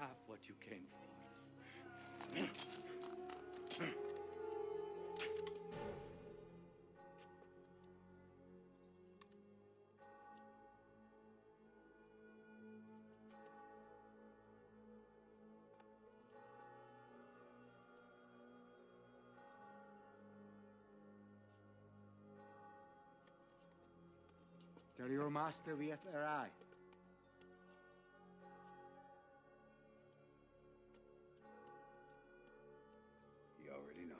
have what you came for. Tell your master we have arrived. He already knows.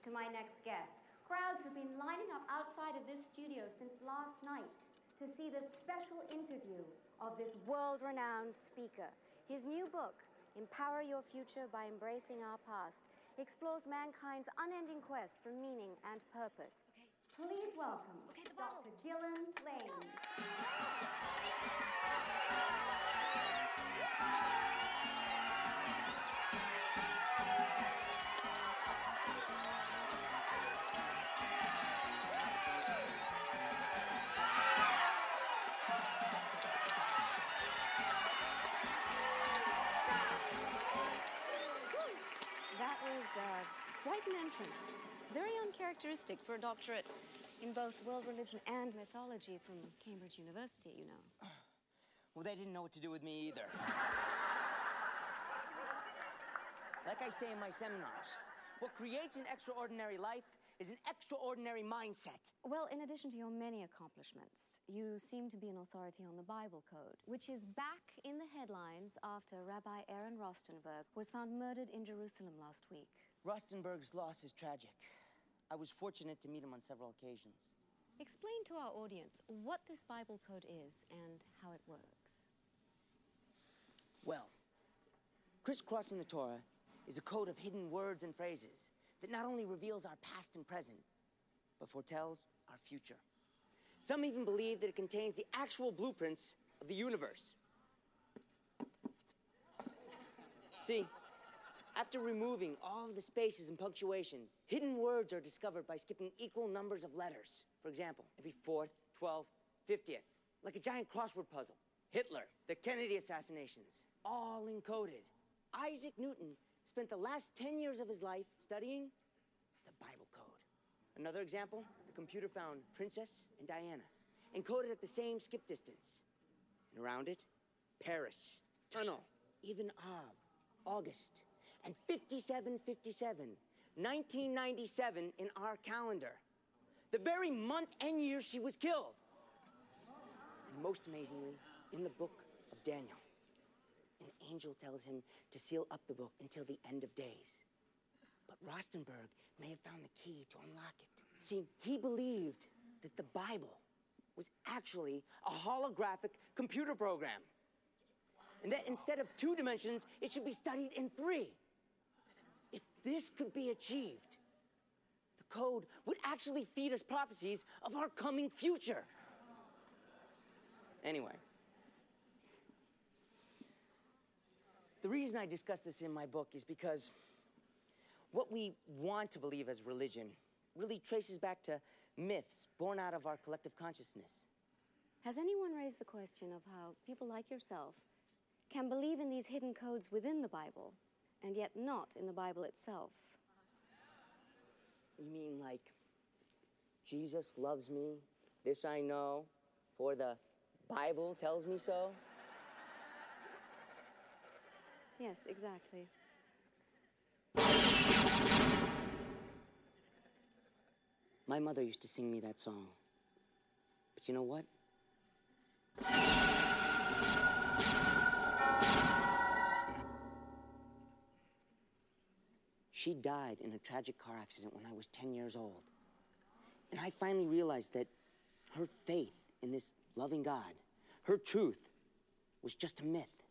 To my next guest. Crowds have been lining up outside of this studio since last night to see the special interview of this world-renowned speaker. His new book, Empower Your Future by Embracing Our Past, explores mankind's unending quest for meaning and purpose. Please welcome Dr. Dylan Lane. That was quite an entrance. Very uncharacteristic for a doctorate in both world religion and mythology from Cambridge University, you know. Well, they didn't know what to do with me either. Like I say in my seminars, what creates an extraordinary life is an extraordinary mindset. Well, in addition to your many accomplishments, you seem to be an authority on the Bible Code, which is back in the headlines after Rabbi Aaron Rostenberg was found murdered in Jerusalem last week. Rostenberg's loss is tragic. I was fortunate to meet him on several occasions. Explain to our audience what this Bible Code is and how it works. Well, crisscrossing the Torah is a code of hidden words and phrases that not only reveals our past and present, but foretells our future. Some even believe that it contains the actual blueprints of the universe. See, after removing all of the spaces and punctuation, hidden words are discovered by skipping equal numbers of letters. For example, every 4th, 12th, 50th, like a giant crossword puzzle. Hitler, the Kennedy assassinations, all encoded. Isaac Newton spent the last 10 years of his life studying the Bible Code. Another example, the computer found Princess and Diana, encoded at the same skip distance. And around it, Paris, tunnel, even August, and 5757, 1997 in our calendar. The very month and year she was killed. And most amazingly, in the book of Daniel, an angel tells him to seal up the book until the end of days. But Rostenberg may have found the key to unlock it. See, he believed that the Bible was actually a holographic computer program. And that instead of 2 dimensions, it should be studied in 3. If this could be achieved, the code would actually feed us prophecies of our coming future. Anyway, the reason I discuss this in my book is because what we want to believe as religion really traces back to myths born out of our collective consciousness. Has anyone raised the question of how people like yourself can believe in these hidden codes within the Bible and yet not in the Bible itself? You mean like, Jesus loves me, this I know, for the Bible tells me so? Yes, exactly. My mother used to sing me that song. But you know what? She died in a tragic car accident when I was 10 years old. And I finally realized that Her faith in this loving God, her truth, was just a myth.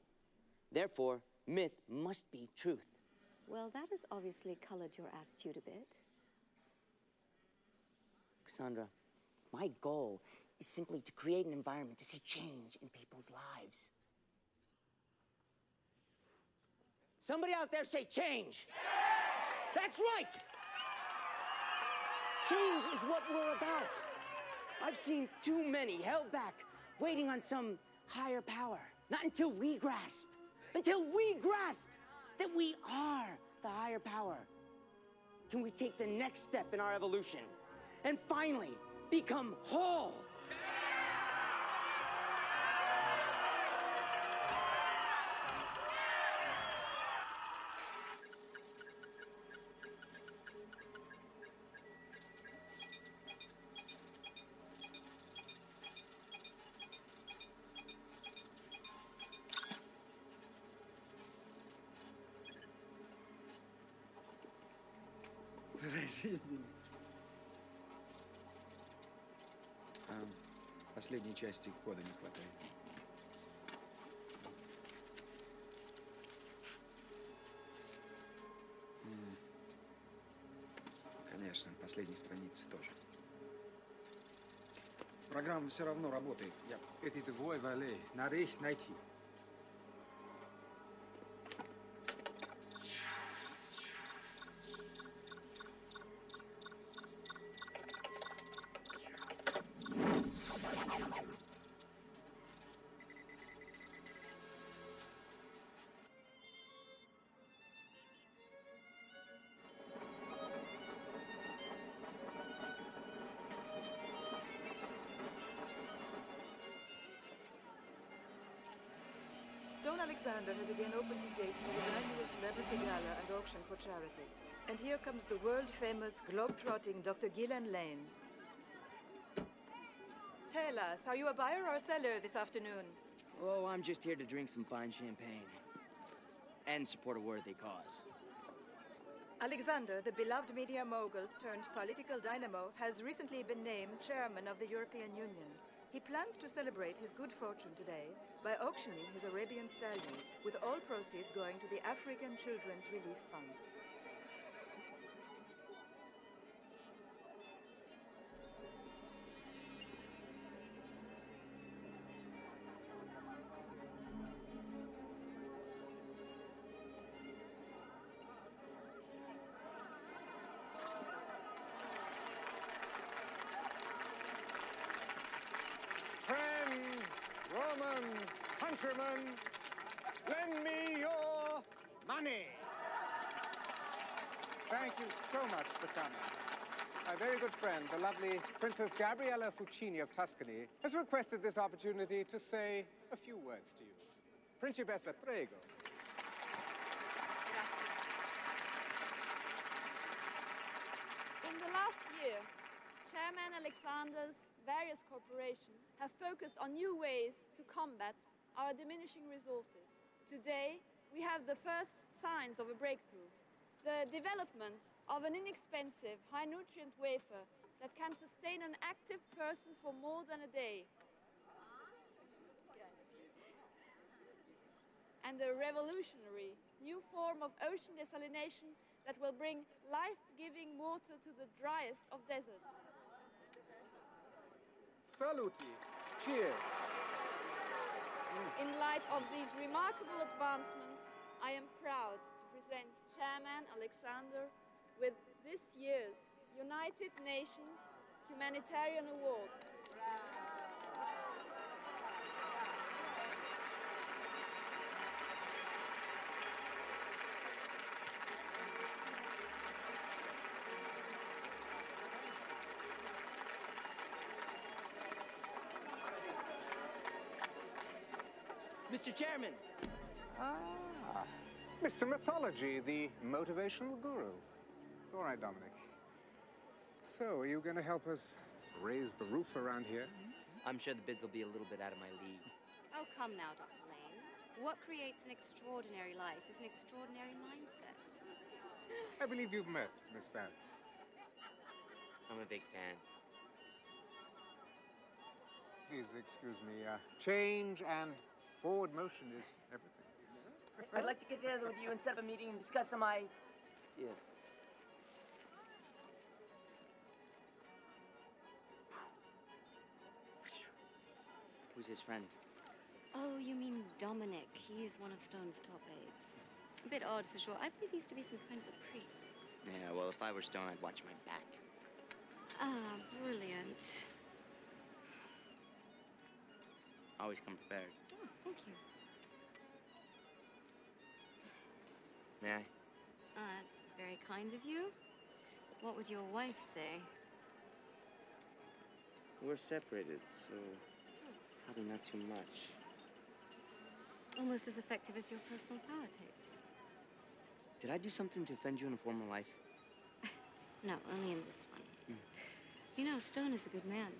Therefore, myth must be truth. Well, that has obviously colored your attitude a bit. Cassandra, my goal is simply to create an environment to see change in people's lives. Somebody out there say change. That's right. Change is what we're about. I've seen too many held back, waiting on some higher power. Not until we grasp that we are the higher power, can we take the next step in our evolution and finally become whole. Последней части кода не хватает. Конечно, последней страницы тоже. Программа все равно работает. Эти двое валей. Надо их найти. Alexander has again opened his gates for the annual celebrity gala and auction for charity. And here comes the world-famous globe-trotting Dr. Gillian Lane. Tell us, are you a buyer or a seller this afternoon? Oh, I'm just here to drink some fine champagne and support a worthy cause. Alexander, the beloved media mogul turned political dynamo, has recently been named chairman of the European Union. He plans to celebrate his good fortune today by auctioning his Arabian stallions, with all proceeds going to the African Children's Relief Fund. Romans, countrymen, lend me your money. Thank you so much for coming. My very good friend, the lovely Princess Gabriella Fucini of Tuscany, has requested this opportunity to say a few words to you. Principessa, prego. In the last year, Chairman Alexander's various corporations have focused on new ways to combat our diminishing resources. Today, we have the first signs of a breakthrough. The development of an inexpensive, high-nutrient wafer that can sustain an active person for more than a day. And a revolutionary new form of ocean desalination that will bring life-giving water to the driest of deserts. Saluti. Cheers. In light of these remarkable advancements, I am proud to present Chairman Alexander with this year's United Nations Humanitarian Award. Mr. Chairman. Ah, Mr. Mythology, the motivational guru. It's all right, Dominic. So, are you going to help us raise the roof around here? I'm sure the bids will be a little bit out of my league. Oh, come now, Dr. Lane. What creates an extraordinary life is an extraordinary mindset. I believe you've met Miss Banks. I'm a big fan. please excuse me. Change and forward motion is everything. I'd like to get together with you and set up a meeting and discuss some ideas. Who's his friend? Oh, you mean Dominic. He is one of Stone's top aides. A bit odd for sure. I believe he used to be some kind of a priest. Yeah, well, if I were Stone, I'd watch my back. Ah, brilliant. Always come prepared. Oh, thank you. May I? That's very kind of you. What would your wife say? We're separated, so probably not too much. Almost as effective as your personal power tapes. Did I do something to offend you in a former life? No, only in this one. You know, Stone is a good man.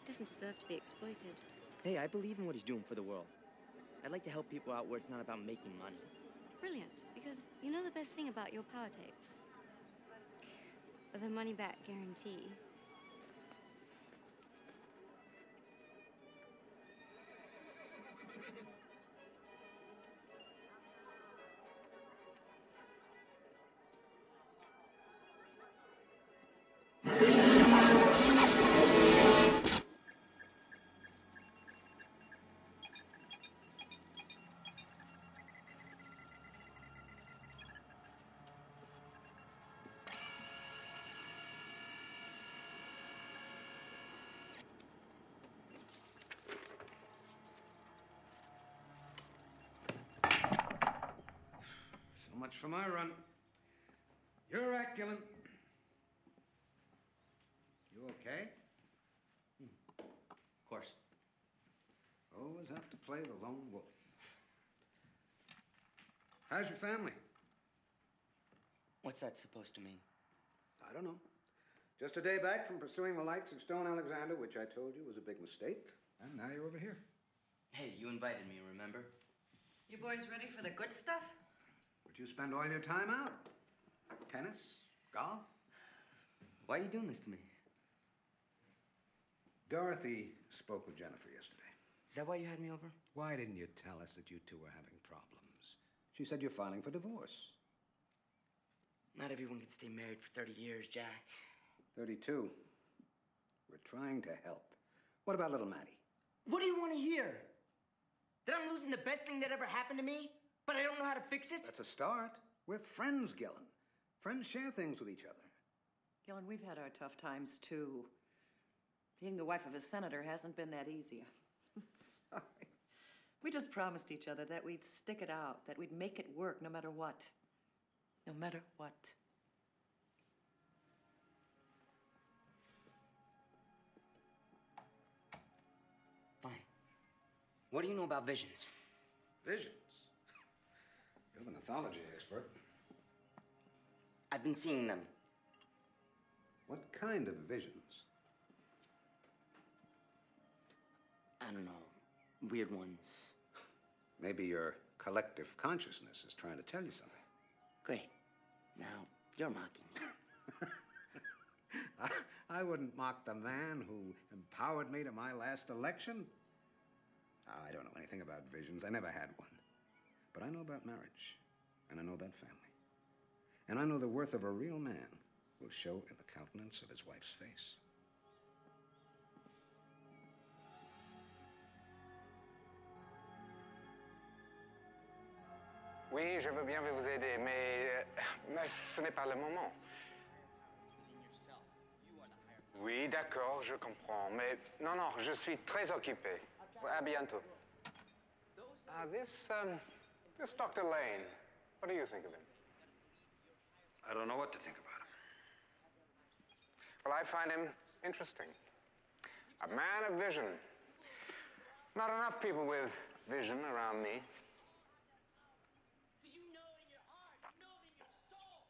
He doesn't deserve to be exploited. Hey, I believe in what he's doing for the world. I'd like to help people out where it's not about making money. Brilliant, because you know the best thing about your power tapes? The money-back guarantee. So much for my run. You're right, Gillen. You okay? Of course. Always have to play the lone wolf. How's your family? What's that supposed to mean? I don't know. Just a day back from pursuing the likes of Stone Alexander, which I told you was a big mistake. And now you're over here. Hey, you invited me, remember? You boys ready for the good stuff? Would you spend all your time out? Tennis? Golf? Why are you doing this to me? Dorothy spoke with Jennifer yesterday. Is that why you had me over? Why didn't you tell us that you two were having problems? She said you're filing for divorce. Not everyone can stay married for 30 years, Jack. 32. We're trying to help. What about little Maddie? What do you want to hear? That I'm losing the best thing that ever happened to me, but I don't know how to fix it? That's a start. We're friends, Gillen. Friends share things with each other. Gillen, we've had our tough times, too. Being the wife of a senator hasn't been that easy. Sorry. We just promised each other that we'd stick it out, that we'd make it work no matter what. No matter what. Fine. What do you know about visions? Visions? You're the mythology expert. I've been seeing them. What kind of visions? I don't know. Weird ones. Maybe your collective consciousness is trying to tell you something. Great. Now, you're mocking me. I wouldn't mock the man who empowered me to my last election. I don't know anything about visions. I never had one. But I know about marriage, and I know about family. And I know the worth of a real man will show in the countenance of his wife's face. Oui, je veux bien vous aider, mais ce n'est pas le moment. Oui, d'accord, je comprends, mais non, je suis très occupé. À bientôt. This Dr. Lane, what do you think of him? I don't know what to think about him. Well, I find him interesting. A man of vision. Not enough people with vision around me. Because you know it in your heart, you know it in your soul.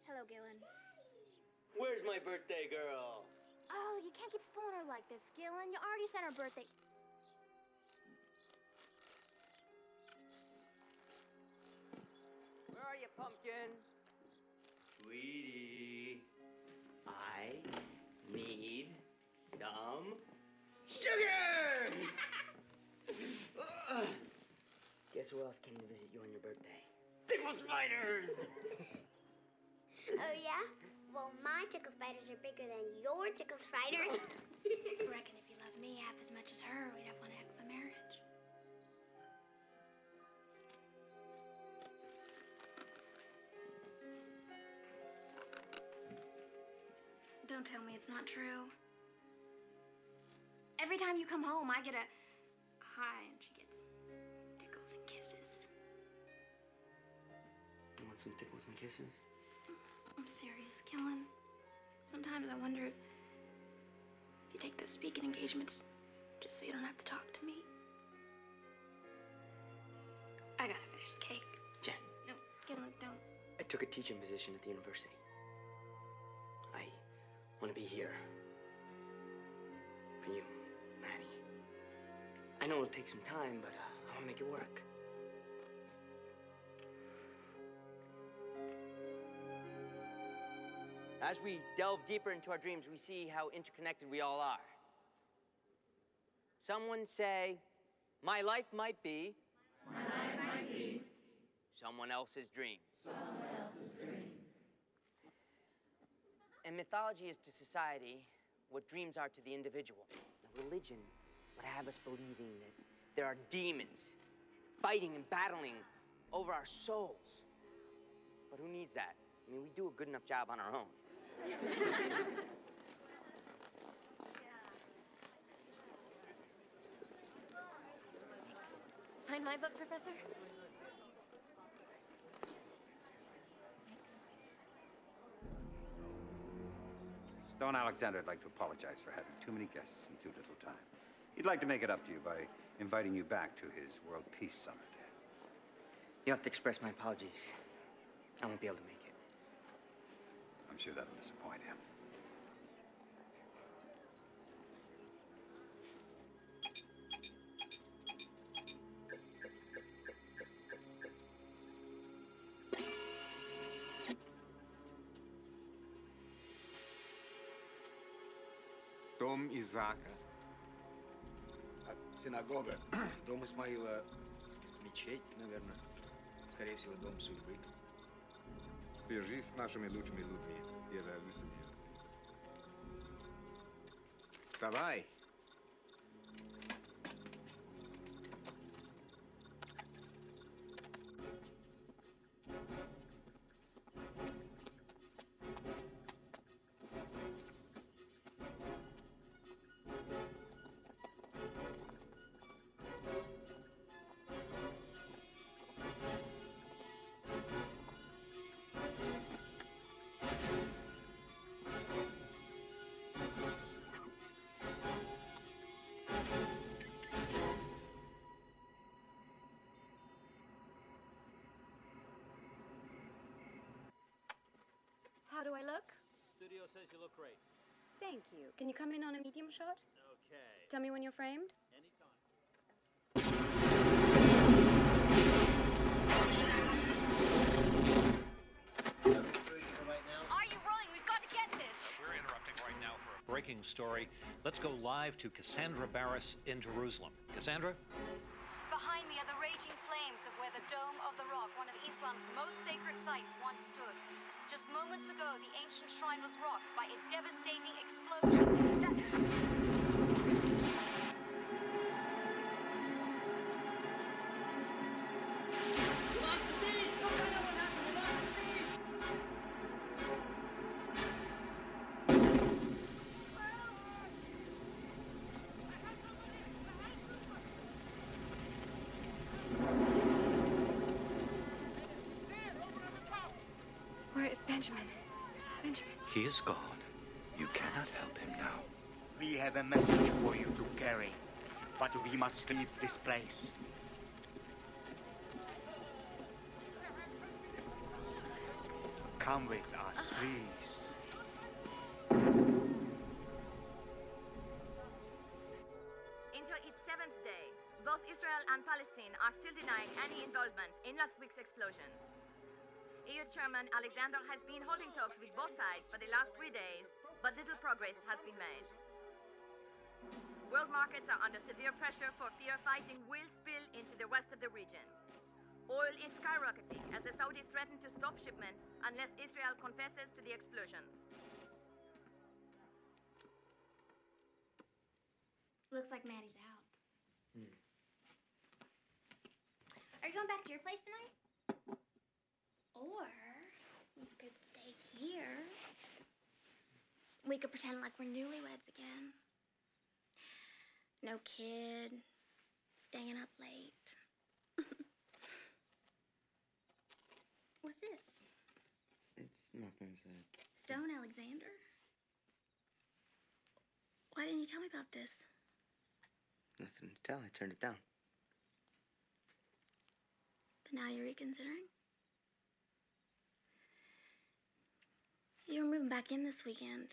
Hello, Gillen. Where's my birthday girl? Oh, you can't keep spoiling her like this, Gillen. You already said her birthday. Where are you, pumpkin? Sweetie, I need some sugar! Guess who else came to visit you on your birthday? Tickle spiders! Oh, yeah? Well, my tickle spiders are bigger than your tickle spiders. I reckon if you loved me half as much as her, we'd have one heck of a marriage. Don't tell me it's not true. Every time you come home, I get a hi, and she gets tickles and kisses. You want some tickles and kisses? I'm serious, Killen. Sometimes I wonder if you take those speaking engagements just so you don't have to talk to me. I gotta finish the cake. Jen. No, Killen, don't. I took a teaching position at the university. I want to be here for you, Maddie. I know it'll take some time, but I want to make it work. As we delve deeper into our dreams, we see how interconnected we all are. Someone say, my life might be someone else's dream. And mythology is to society what dreams are to the individual. Now, religion would have us believing that there are demons fighting and battling over our souls. But who needs that? I mean, we do a good enough job on our own. Sign my book, Professor? Stone Alexander would like to apologize for having too many guests in too little time. He'd like to make it up to you by inviting you back to his World Peace Summit. You have to express my apologies. I won't be able to make it. I'm sure that'll disappoint him. Дом Изаака. Синагога. Дом Исмаила. Мечеть, наверное. Скорее всего, дом судьбы. Свяжись с нашими лучшими людьми. Делай усилия. Давай. How do I look? Studio says you look great. Thank you. Can you come in on a medium shot? Okay. Tell me when you're framed. Anytime. Are you rolling? We've got to get this. We're interrupting right now for a breaking story. Let's go live to Cassandra Barris in Jerusalem. Cassandra? Behind me are the raging flames of where the Dome of the Rock, one of Islam's most sacred sites, once stood. Just moments ago, the ancient shrine was rocked by a devastating explosion that... Where is Benjamin? Benjamin. He is gone. You cannot help him now. We have a message for you to carry, but we must leave this place. Come with us, please. and Palestine are still denying any involvement in last week's explosions. EU Chairman Alexander has been holding talks with both sides for the last 3 days, but little progress has been made. World markets are under severe pressure for fear fighting will spill into the rest of the region. Oil is skyrocketing as the Saudis threaten to stop shipments unless Israel confesses to the explosions. Looks like Maddie's out. Are you going back to your place tonight? Or we could stay here. We could pretend like we're newlyweds again. No kid, staying up late. What's this? It's nothing, Zed. Stone Alexander? Why didn't you tell me about this? Nothing to tell. I turned it down. But now you're reconsidering? You were moving back in this weekend.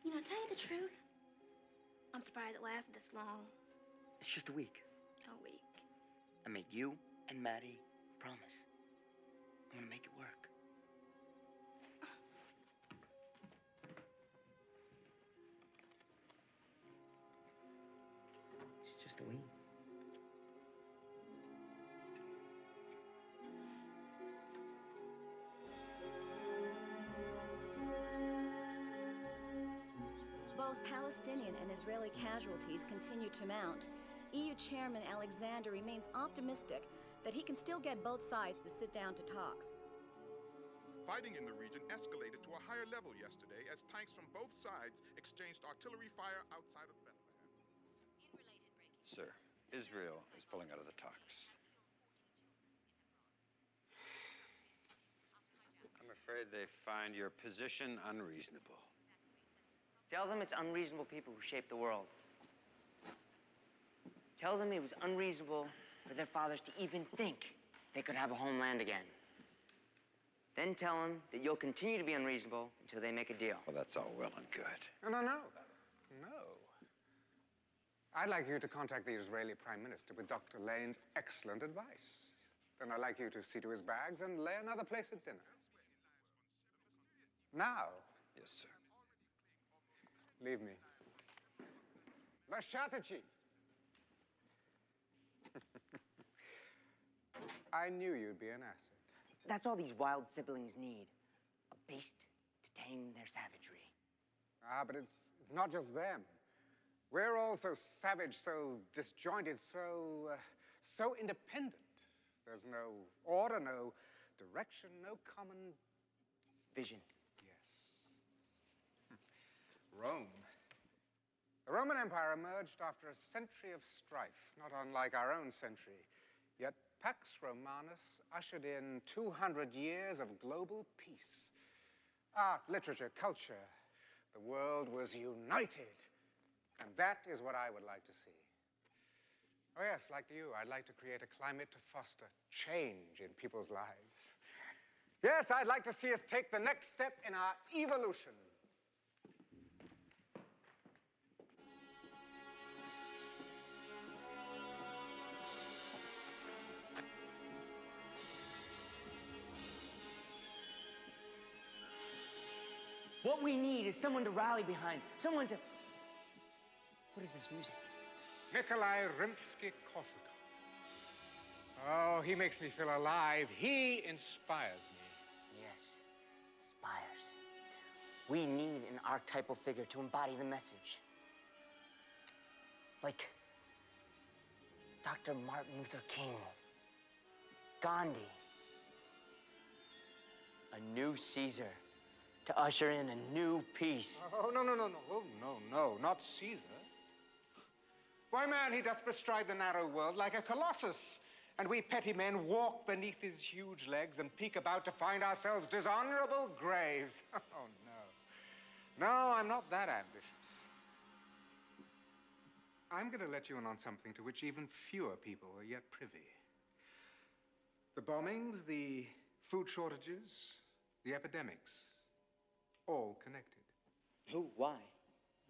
You know, to tell you the truth, I'm surprised it lasted this long. It's just a week. A week. I made you and Maddie a promise. I'm gonna make it work. It's just a week. Both Palestinian and Israeli casualties continue to mount. EU Chairman Alexander remains optimistic that he can still get both sides to sit down to talks. Fighting in the region escalated to a higher level yesterday as tanks from both sides exchanged artillery fire outside of Bethlehem. Sir, Israel is pulling out of the talks. I'm afraid they find your position unreasonable. Tell them it's unreasonable people who shape the world. Tell them it was unreasonable for their fathers to even think they could have a homeland again. Then tell them that you'll continue to be unreasonable until they make a deal. Well, that's all well and good. No. I'd like you to contact the Israeli Prime Minister with Dr. Lane's excellent advice. Then I'd like you to see to his bags and lay another place at dinner. Now. Yes, sir. Leave me. Lashatachi. I knew you'd be an asset. That's all these wild siblings need. A beast to tame their savagery. Ah, but it's not just them. We're all so savage, so disjointed, so independent. There's no order, no direction, no common vision. Rome. The Roman Empire emerged after a century of strife, not unlike our own century. Yet Pax Romanus ushered in 200 years of global peace. Art, literature, culture. The world was united. And that is what I would like to see. Oh yes, like you, I'd like to create a climate to foster change in people's lives. Yes, I'd like to see us take the next step in our evolution. What we need is someone to rally behind, someone to... What is this music? Nikolai Rimsky-Korsakov. Oh, he makes me feel alive. He inspires me. Yes, inspires. We need an archetypal figure to embody the message. Like Dr. Martin Luther King, Gandhi, a new Caesar to usher in a new peace. Oh, no. Oh, no, not Caesar. Why, man, he doth bestride the narrow world like a colossus, and we petty men walk beneath his huge legs and peek about to find ourselves dishonorable graves. Oh, no. No, I'm not that ambitious. I'm going to let you in on something to which even fewer people are yet privy. The bombings, the food shortages, the epidemics. all connected. Who? Why?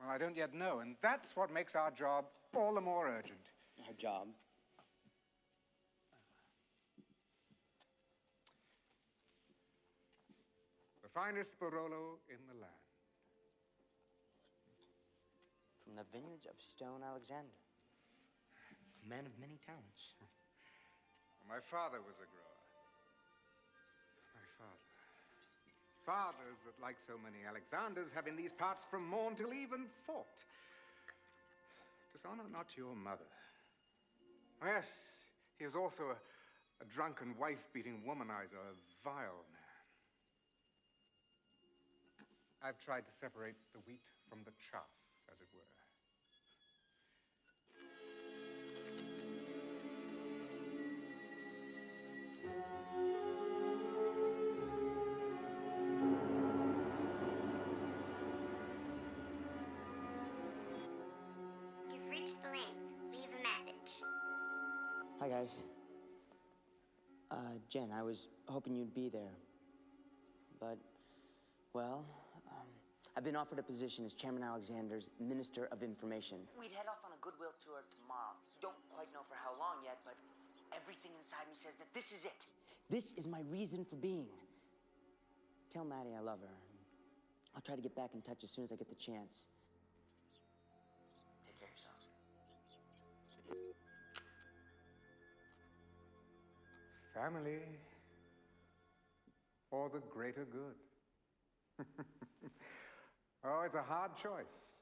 Well, I don't yet know, and that's what makes our job all the more urgent. Our job? The finest Barolo in the land. From the vineyards of Stone Alexander. A man of many talents. My father was a grower. My father. Fathers that, like so many Alexanders, have in these parts from morn till even fought. Dishonor not your mother. Oh, yes, he was also a drunken, wife-beating womanizer, a vile man. I've tried to separate the wheat from the chaff, as it were. You've reached the lanes. Leave a message. Hi, guys. Jen, I was hoping you'd be there. But, well, I've been offered a position as Chairman Alexander's Minister of Information. We'd head off on a goodwill tour tomorrow. Don't quite know for how long yet, but everything inside me says that this is it. This is my reason for being. Tell Maddie I love her. I'll try to get back in touch as soon as I get the chance. Take care of yourself. Family or the greater good? Oh, it's a hard choice.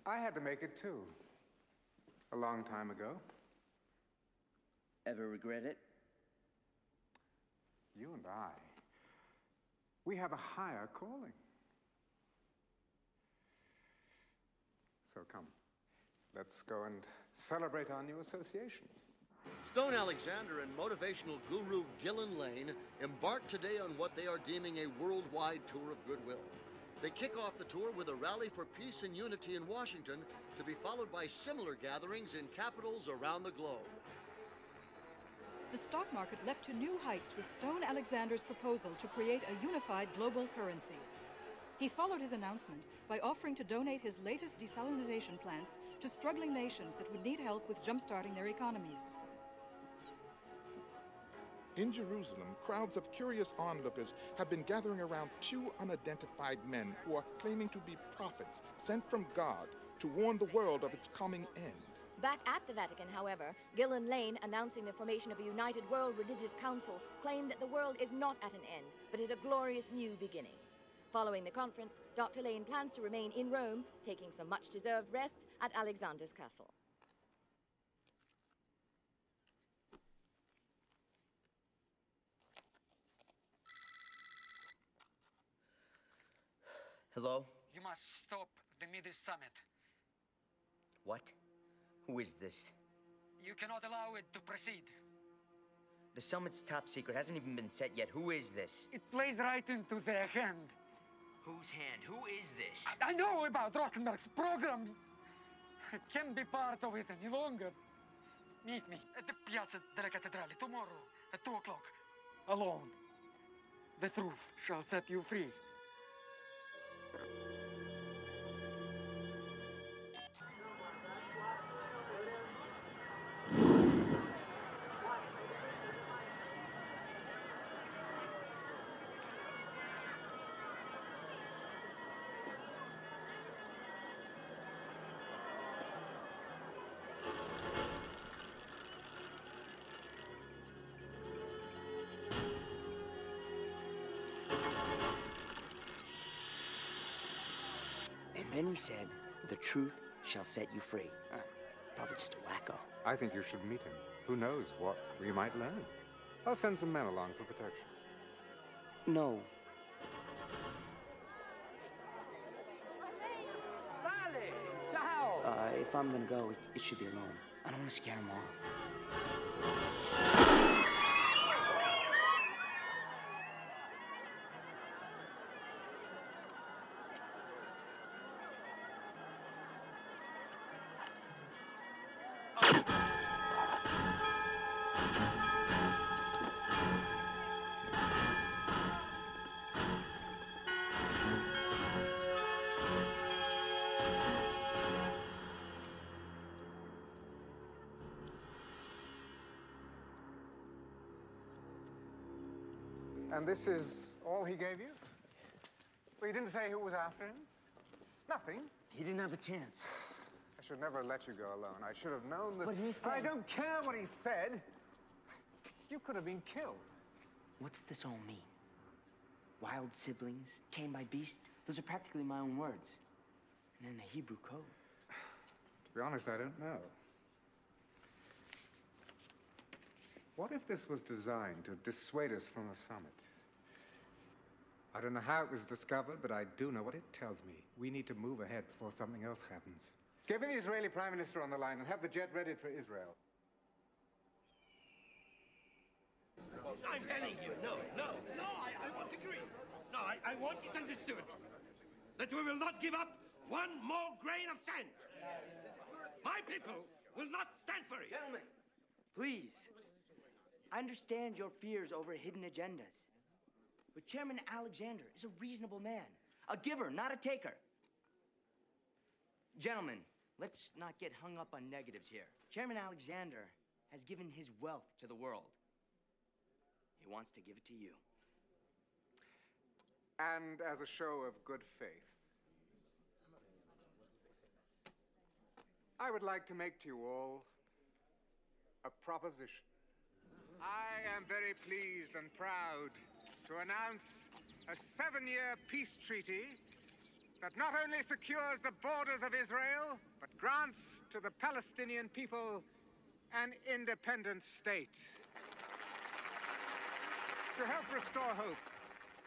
I had to make it too, a long time ago. Ever regret it? You and I, we have a higher calling. So come, let's go and celebrate our new association. Stone Alexander and motivational guru Gillen Lane embark today on what they are deeming a worldwide tour of goodwill. They kick off the tour with a rally for peace and unity in Washington, to be followed by similar gatherings in capitals around the globe. The stock market leapt to new heights with Stone Alexander's proposal to create a unified global currency. He followed his announcement by offering to donate his latest desalinization plants to struggling nations that would need help with jump-starting their economies. In Jerusalem, crowds of curious onlookers have been gathering around two unidentified men who are claiming to be prophets sent from God to warn the world of its coming end. Back at the Vatican, however, Gillen Lane, announcing the formation of a united world religious council, claimed that the world is not at an end, but is a glorious new beginning. Following the conference, Dr. Lane plans to remain in Rome, taking some much-deserved rest at Alexander's castle. Hello? You must stop the Middle Summit. What? Who is this? You cannot allow it to proceed. The summit's top secret hasn't even been set yet. Who is this? It plays right into their hand. Whose hand? Who is this? I know about Rothenberg's program. It can't be part of it any longer. Meet me at the Piazza della Cattedrale tomorrow at 2 o'clock. Alone. The truth shall set you free. Then he said, the truth shall set you free. Probably just a wacko. I think you should meet him. Who knows what we might learn? I'll send some men along for protection. No. Vale! Ciao! If I'm gonna go, it should be alone. I don't want to scare him off. And this is all he gave you? Well, you didn't say who was after him? Nothing? He didn't have a chance. I should never have let you go alone. I should have known that... But he said... I don't care what he said. You could have been killed. What's this all mean? Wild siblings, tamed by beast? Those are practically my own words. And in the Hebrew code. To be honest, I don't know. What if this was designed to dissuade us from a summit? I don't know how it was discovered, but I do know what it tells me. We need to move ahead before something else happens. Get me the Israeli Prime Minister on the line and have the jet ready for Israel. I'm telling you, no, I won't agree. No, I want it understood that we will not give up one more grain of sand. My people will not stand for it. Gentlemen, please. I understand your fears over hidden agendas. But Chairman Alexander is a reasonable man. A giver, not a taker. Gentlemen, let's not get hung up on negatives here. Chairman Alexander has given his wealth to the world. He wants to give it to you. And as a show of good faith, I would like to make to you all a proposition. I am very pleased and proud to announce a 7-year peace treaty that not only secures the borders of Israel, but grants to the Palestinian people an independent state. To help restore hope,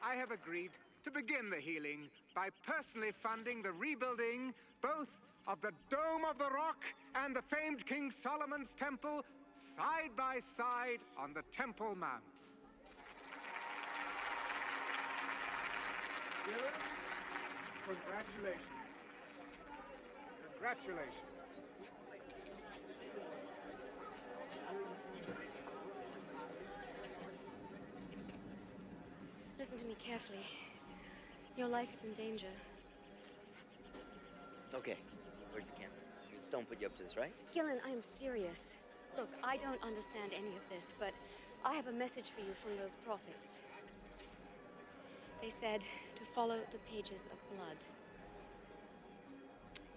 I have agreed to begin the healing by personally funding the rebuilding both of the Dome of the Rock and the famed King Solomon's Temple side by side on the Temple Mount. Congratulations. Congratulations. Listen to me carefully. Your life is in danger. Okay, where's the camera? Stone put you up to this, right? Gillen, I am serious. Look, I don't understand any of this, but I have a message for you from those prophets. They said to follow the pages of blood.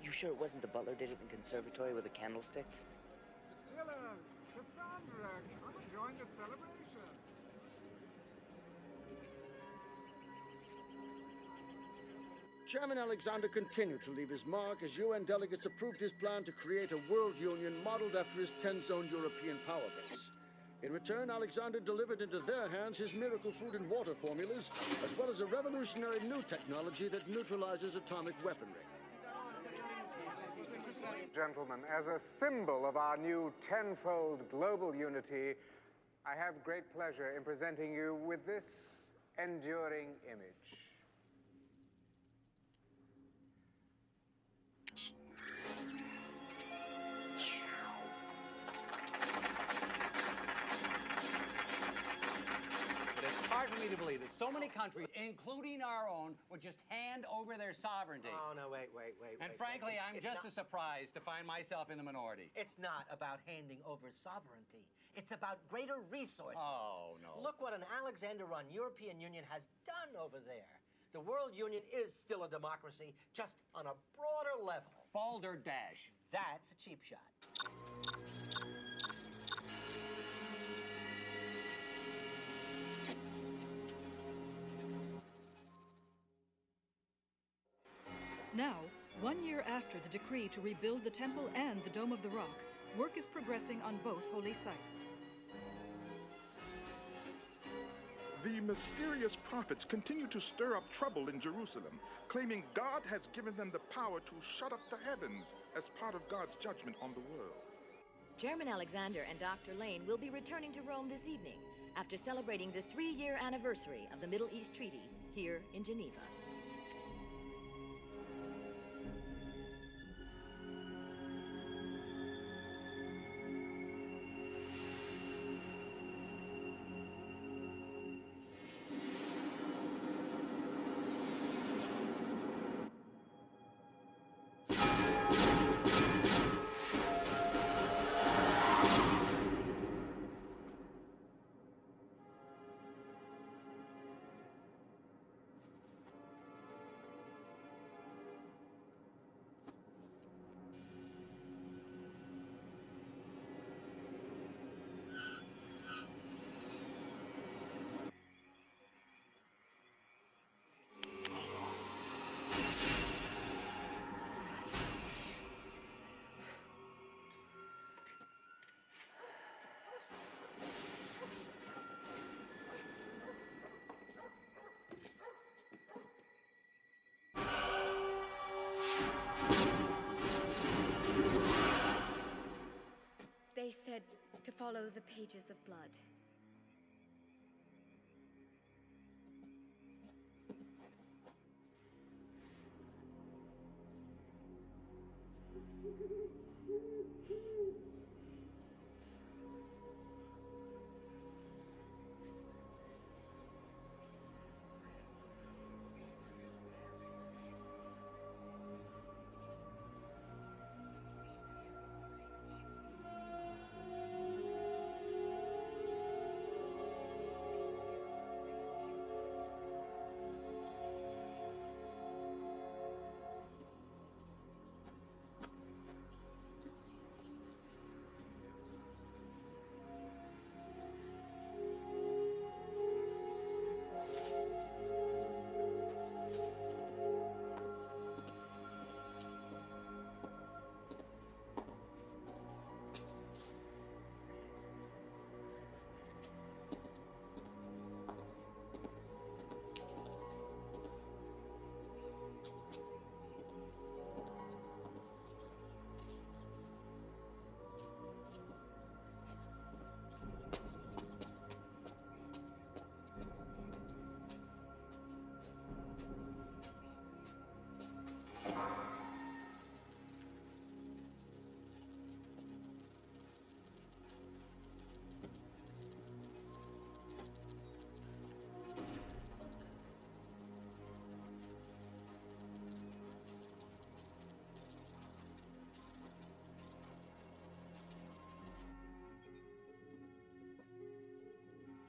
You sure it wasn't the butler did it in the conservatory with a candlestick? Gillen, Cassandra, come and join the celebration. Chairman Alexander continued to leave his mark as UN delegates approved his plan to create a world union modeled after his 10-zone European power base. In return, Alexander delivered into their hands his miracle food and water formulas, as well as a revolutionary new technology that neutralizes atomic weaponry. Gentlemen, as a symbol of our new tenfold global unity, I have great pleasure in presenting you with this enduring image. Hard for me to believe that so many countries, including our own, would just hand over their sovereignty. Oh, no, wait. And frankly, I'm just as surprised to find myself in the minority. It's not about handing over sovereignty. It's about greater resources. Oh, no. Look what an Alexander-run European Union has done over there. The World Union is still a democracy, just on a broader level. Balderdash. That's a cheap shot. Now, 1 year after the decree to rebuild the temple and the Dome of the Rock, work is progressing on both holy sites. The mysterious prophets continue to stir up trouble in Jerusalem, claiming God has given them the power to shut up the heavens as part of God's judgment on the world. Chairman Alexander and Dr. Lane will be returning to Rome this evening after celebrating the 3-year anniversary of the Middle East Treaty here in Geneva. follow the pages of blood.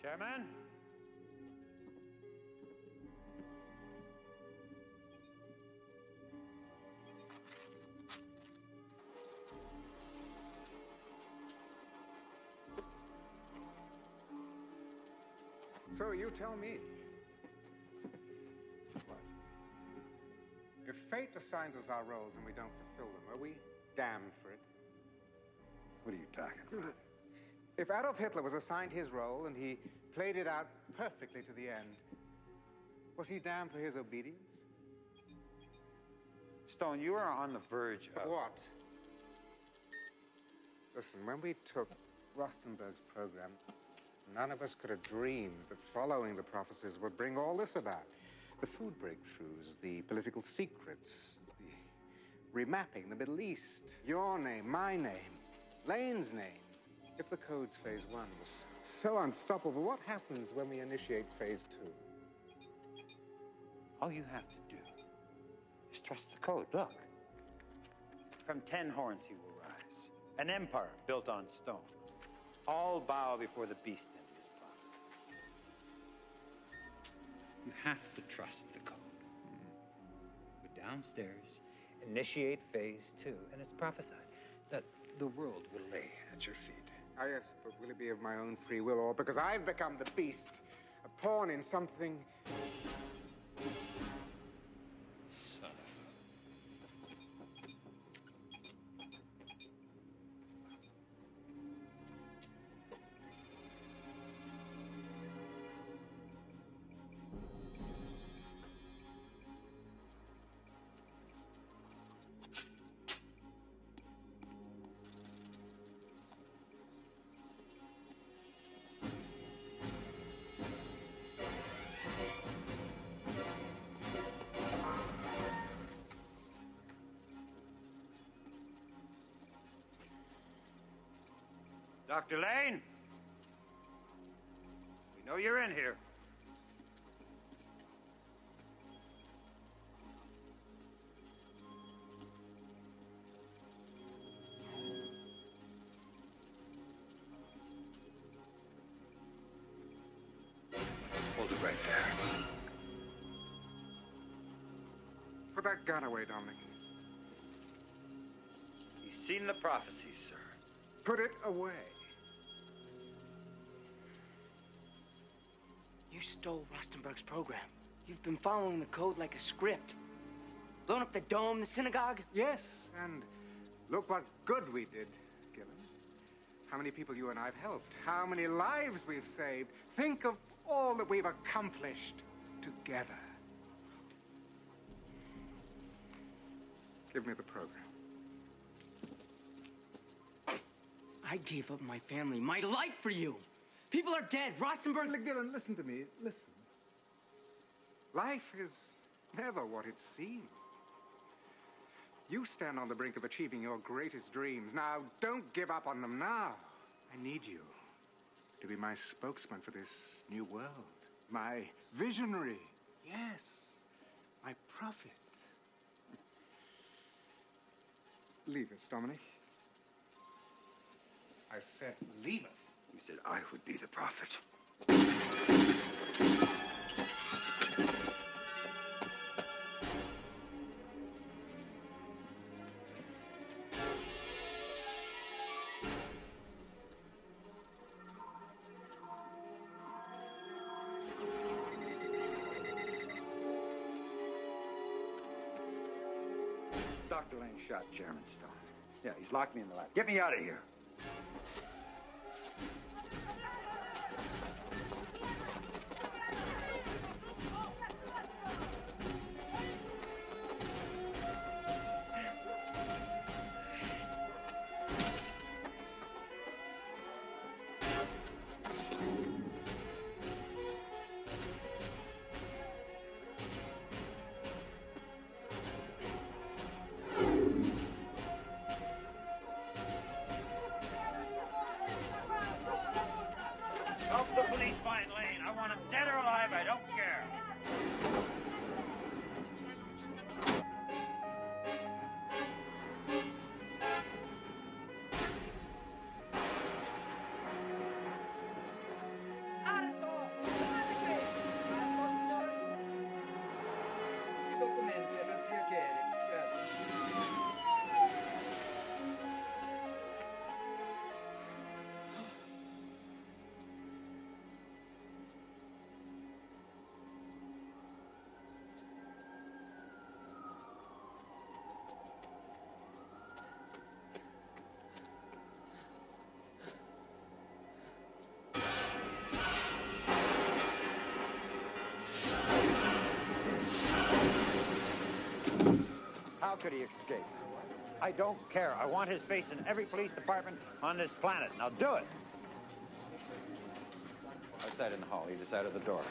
Chairman? So you tell me. What? If fate assigns us our roles and we don't fulfill them, are we damned for it? What are you talking about? If Adolf Hitler was assigned his role and he played it out perfectly to the end, was he damned for his obedience? Stone, you are on the verge of... What? Listen, when we took Rostenberg's program, none of us could have dreamed that following the prophecies would bring all this about. The food breakthroughs, the political secrets, the remapping the Middle East, your name, my name, Lane's name. If the code's phase 1 was so unstoppable, what happens when we initiate phase 2? All you have to do is trust the code. Look. From 10 horns he will rise. An empire built on stone. All bow before the beast and his prophet. You have to trust the code. Go downstairs, initiate phase 2, and it's prophesied that the world will lay at your feet. Ah, yes, but will it be of my own free will, or because I've become the beast, a pawn in something... Son of a... Dr. Lane? We know you're in here. Hold it right there. Put that gun away, Dominic. You've seen the prophecies, sir. Put it away. You stole Rostenberg's program. You've been following the code like a script. Blown up the dome, the synagogue. Yes, and look what good we did, Gillen. How many people you and I have helped. How many lives we've saved. Think of all that we've accomplished together. Give me the program. I gave up my family, my life for you. People are dead. Rostenberg... Gillen, listen to me. Listen. Life is never what it seems. You stand on the brink of achieving your greatest dreams. Now, don't give up on them now. I need you to be my spokesman for this new world. My visionary. Yes. My prophet. Leave us, Dominic. I said leave us. You said I would be the prophet. Dr. Lane shot Chairman Stone. Yeah, he's locked me in the lab. Get me out of here. Help the police find Lane. I want him dead or alive. I don't care. How could he escape? I don't care. I want his face in every police department on this planet. Now do it. Outside in the hall, either side of the door.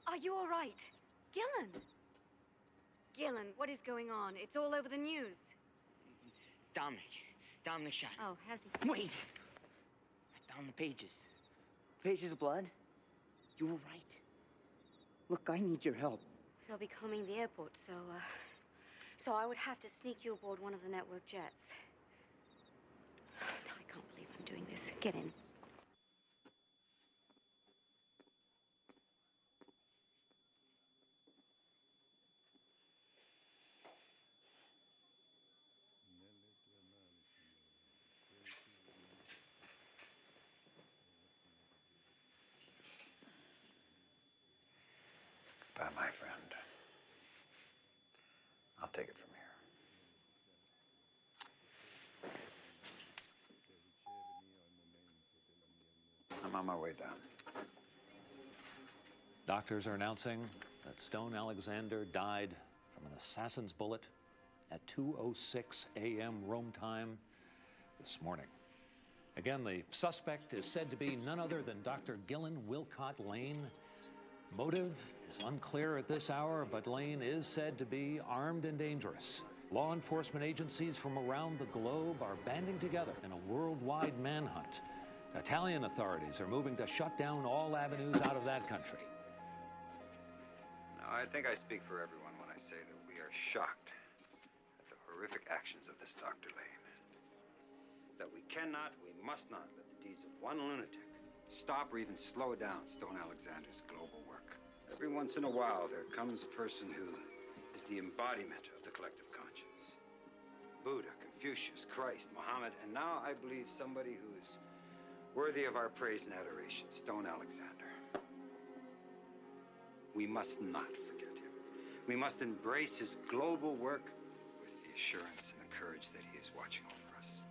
Are you all right? Gillen! Gillen, what is going on? It's all over the news. Dominic shot him. Oh, has he? Wait! I found the pages. Pages of blood? You were right. Look, I need your help. They'll be combing the airport, so I would have to sneak you aboard one of the network jets. I can't believe I'm doing this. Get in. Goodbye, my friend. I'll take it from here. I'm on my way down. Doctors are announcing that Stone Alexander died from an assassin's bullet at 2:06 a.m. Rome time this morning. Again, the suspect is said to be none other than Dr. Gillen Wilcott Lane. Motive is unclear at this hour, but Lane is said to be armed and dangerous. Law enforcement agencies from around the globe are banding together in a worldwide manhunt. Italian authorities are moving to shut down all avenues out of that country. Now, I think I speak for everyone when I say that we are shocked at the horrific actions of this Dr. Lane. That we cannot, we must not let the deeds of one lunatic stop or even slow down Stone Alexander's global work. Every once in a while, there comes a person who is the embodiment of the collective conscience. Buddha, Confucius, Christ, Muhammad, and now I believe somebody who is worthy of our praise and adoration, Stone Alexander. We must not forget him. We must embrace his global work with the assurance and the courage that he is watching over us.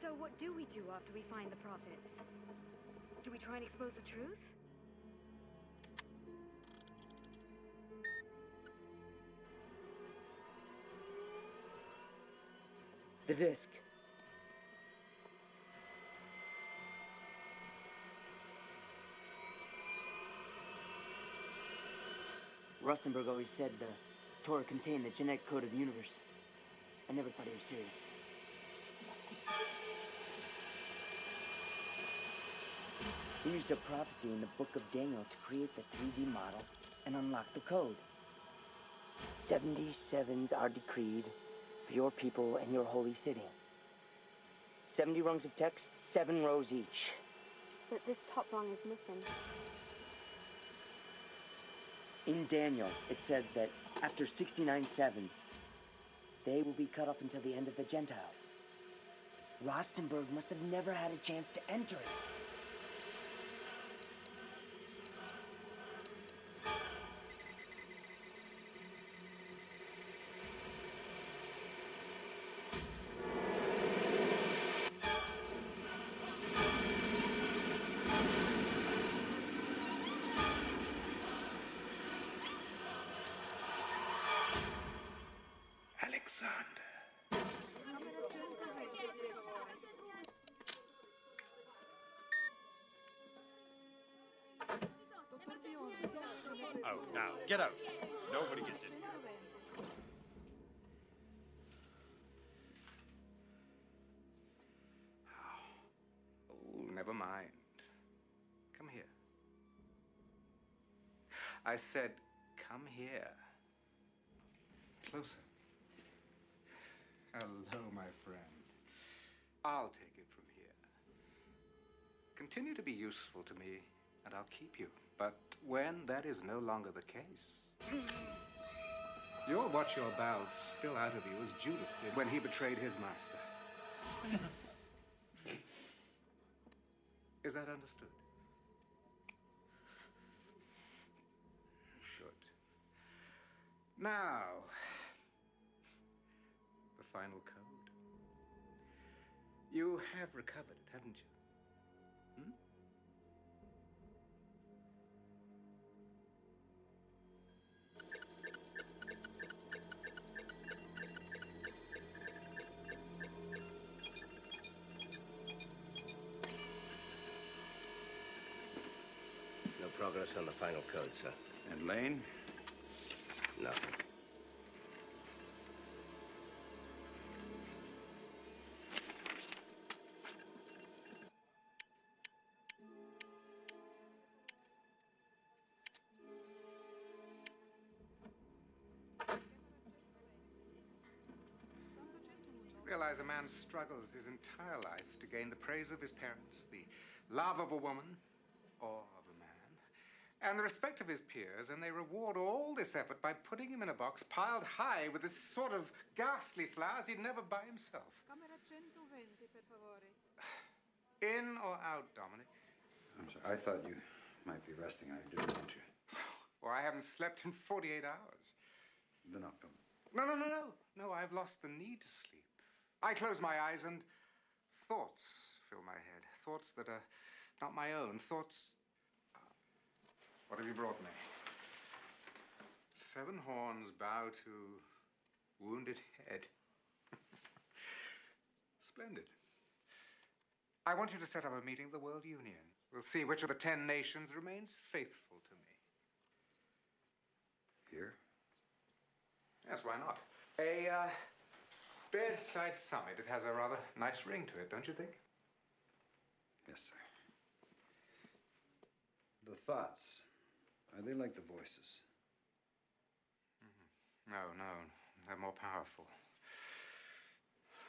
So what do we do after we find the prophets? Do we try and expose the truth? The disc. Rustenberg always said the Torah contained the genetic code of the universe. I never thought he was serious. He used a prophecy in the book of Daniel to create the 3D model and unlock the code. 77s are decreed for your people and your holy city. 70 rungs of text, 7 rows each. But this top rung is missing. In Daniel, it says that after 69 sevens, they will be cut off until the end of the Gentiles. Rustenberg must have never had a chance to enter it. Oh, now, get out. Nobody gets in here. Oh, never mind. Come here. I said, come here. Closer. Hello, my friend. I'll take it from here. Continue to be useful to me, and I'll keep you. But when that is no longer the case, you'll watch your bowels spill out of you as Judas did when he betrayed his master. Is that understood? Good. Now, the final code. You have recovered it, haven't you? Hmm? No progress on the final code, sir. And Lane? Nothing. Realize a man struggles his entire life to gain the praise of his parents, the love of a woman or of a man, and the respect of his peers, and they reward all this effort by putting him in a box piled high with this sort of ghastly flowers he'd never buy himself. Camera 120, per favore. In or out, Dominic? I'm sorry. I thought you might be resting. I didn't want you. Well, I haven't slept in 48 hours. Then I'll come. No, I've lost the need to sleep. I close my eyes and thoughts fill my head. Thoughts that are not my own. Thoughts... What have you brought me? 7 horns bow to wounded head. Splendid. I want you to set up a meeting of the World Union. We'll see which of the 10 nations remains faithful to me. Here? Yes, why not? A bedside summit. It has a rather nice ring to it, don't you think? Yes, sir. The thoughts, are they like the voices? No, they're more powerful.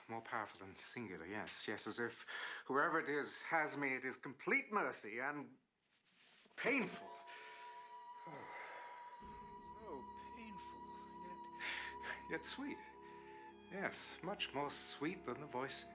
More powerful and singular, yes, as if whoever it is has me at his complete mercy and painful. Oh, so painful, yet sweet. Yes, much more sweet than the voices.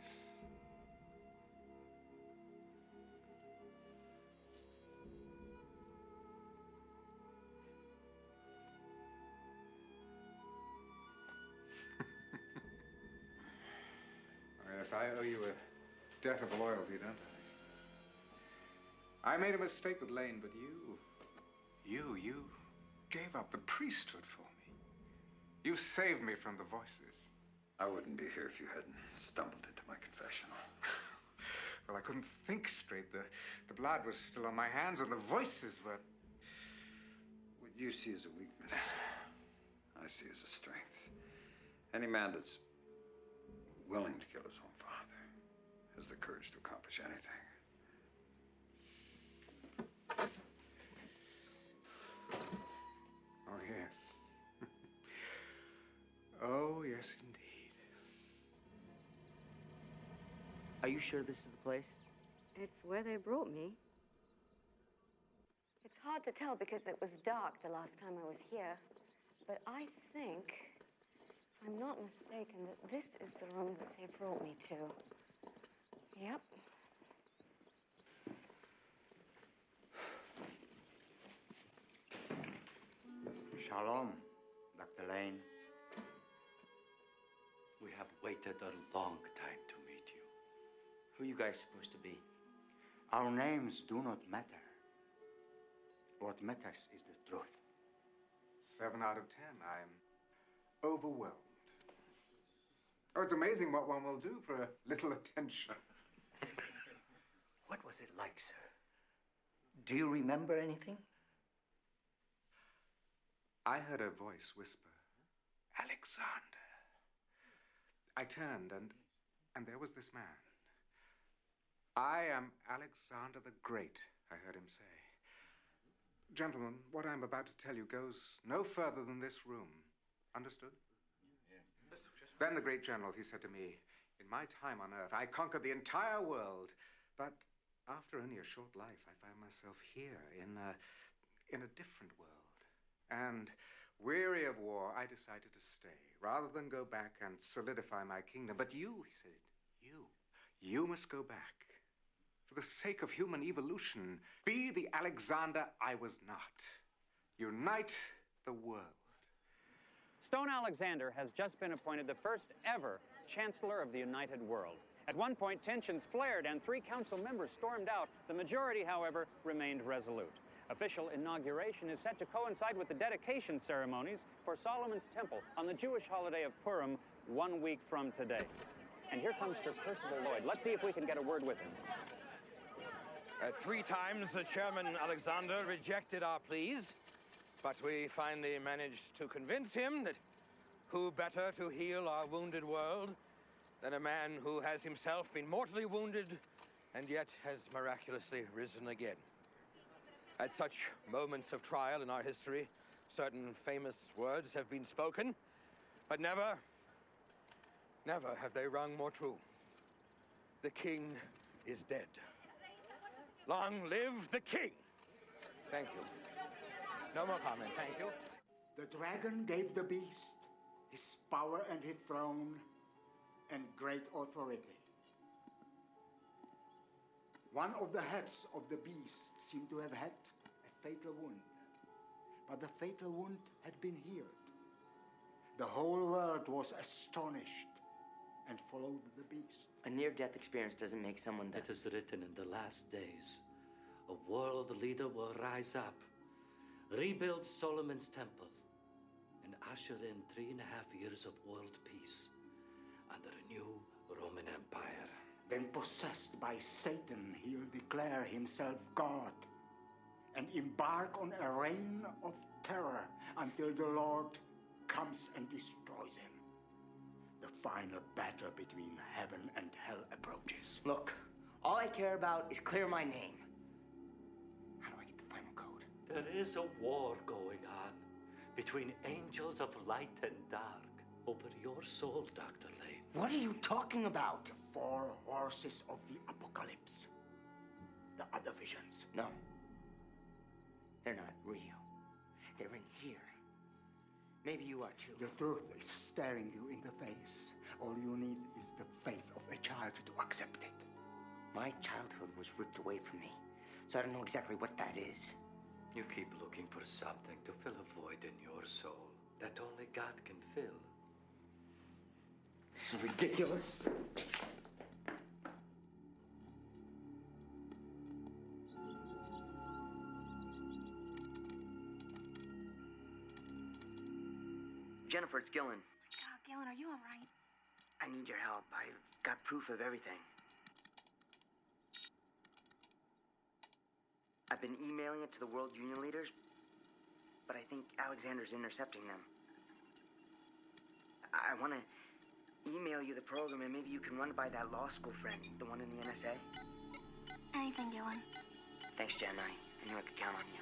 Yes, I owe you a debt of loyalty, don't I? I made a mistake with Lane, but you gave up the priesthood for me. You saved me from the voices. I wouldn't be here if you hadn't stumbled into my confessional. Well, I couldn't think straight. The blood was still on my hands, and the voices were... What you see as a weakness, I see as a strength. Any man that's willing to kill his own father has the courage to accomplish anything. Oh, yes. Oh, yes, indeed. Are you sure this is the place? It's where they brought me. It's hard to tell because it was dark the last time I was here. But I think, if I'm not mistaken, that this is the room that they brought me to. Yep. Shalom, Dr. Lane. We have waited a long time to meet you. Who are you guys supposed to be? Our names do not matter. What matters is the truth. 7 out of 10. I'm overwhelmed. Oh, it's amazing what one will do for a little attention. What was it like, sir? Do you remember anything? I heard a voice whisper, Alexander. I turned, and there was this man. I am Alexander the Great, I heard him say. Gentlemen, what I'm about to tell you goes no further than this room. Understood? Yeah. Then the great general, he said to me, in my time on Earth, I conquered the entire world. But after only a short life, I found myself here in a different world. And weary of war, I decided to stay, rather than go back and solidify my kingdom. But you, he said, you must go back. For the sake of human evolution, be the Alexander I was not. Unite the world. Stone Alexander has just been appointed the first ever Chancellor of the United World. At one point, tensions flared and 3 council members stormed out. The majority, however, remained resolute. Official inauguration is set to coincide with the dedication ceremonies for Solomon's Temple on the Jewish holiday of Purim 1 week from today. And here comes Sir Percival Lloyd. Let's see if we can get a word with him. 3 times the Chairman Alexander rejected our pleas, but we finally managed to convince him that who better to heal our wounded world than a man who has himself been mortally wounded and yet has miraculously risen again. At such moments of trial in our history, certain famous words have been spoken, but never have they rung more true. The king is dead. Long live the king! Thank you. No more comment, thank you. The dragon gave the beast his power and his throne and great authority. One of the heads of the beast seemed to have had a fatal wound, but the fatal wound had been healed. The whole world was astonished and followed the beast. A near-death experience doesn't make someone that... It is written in the last days, a world leader will rise up, rebuild Solomon's temple, and usher in 3.5 years of world peace under a new Roman Empire. Then, possessed by Satan, he'll declare himself God and embark on a reign of terror until the Lord comes and destroys him. The final battle between heaven and hell approaches. Look, all I care about is clear my name. How do I get the final code? There is a war going on between angels of light and dark over your soul, Dr. Lane. What are you talking about? The 4 horses of the apocalypse. The other visions. No. They're not real. They're in here. Maybe you are too. The truth is staring you in the face. All you need is the faith of a child to accept it. My childhood was ripped away from me, so I don't know exactly what that is. You keep looking for something to fill a void in your soul that only God can fill. This is ridiculous. Jennifer, it's Gillen. God, Gillen, are you all right? I need your help. I've got proof of everything. I've been emailing it to the World Union leaders, but I think Alexander's intercepting them. I want to email you the program, and maybe you can run it by that law school friend, the one in the NSA. Anything, Gillen. Thanks, Jen. I knew I could count on you.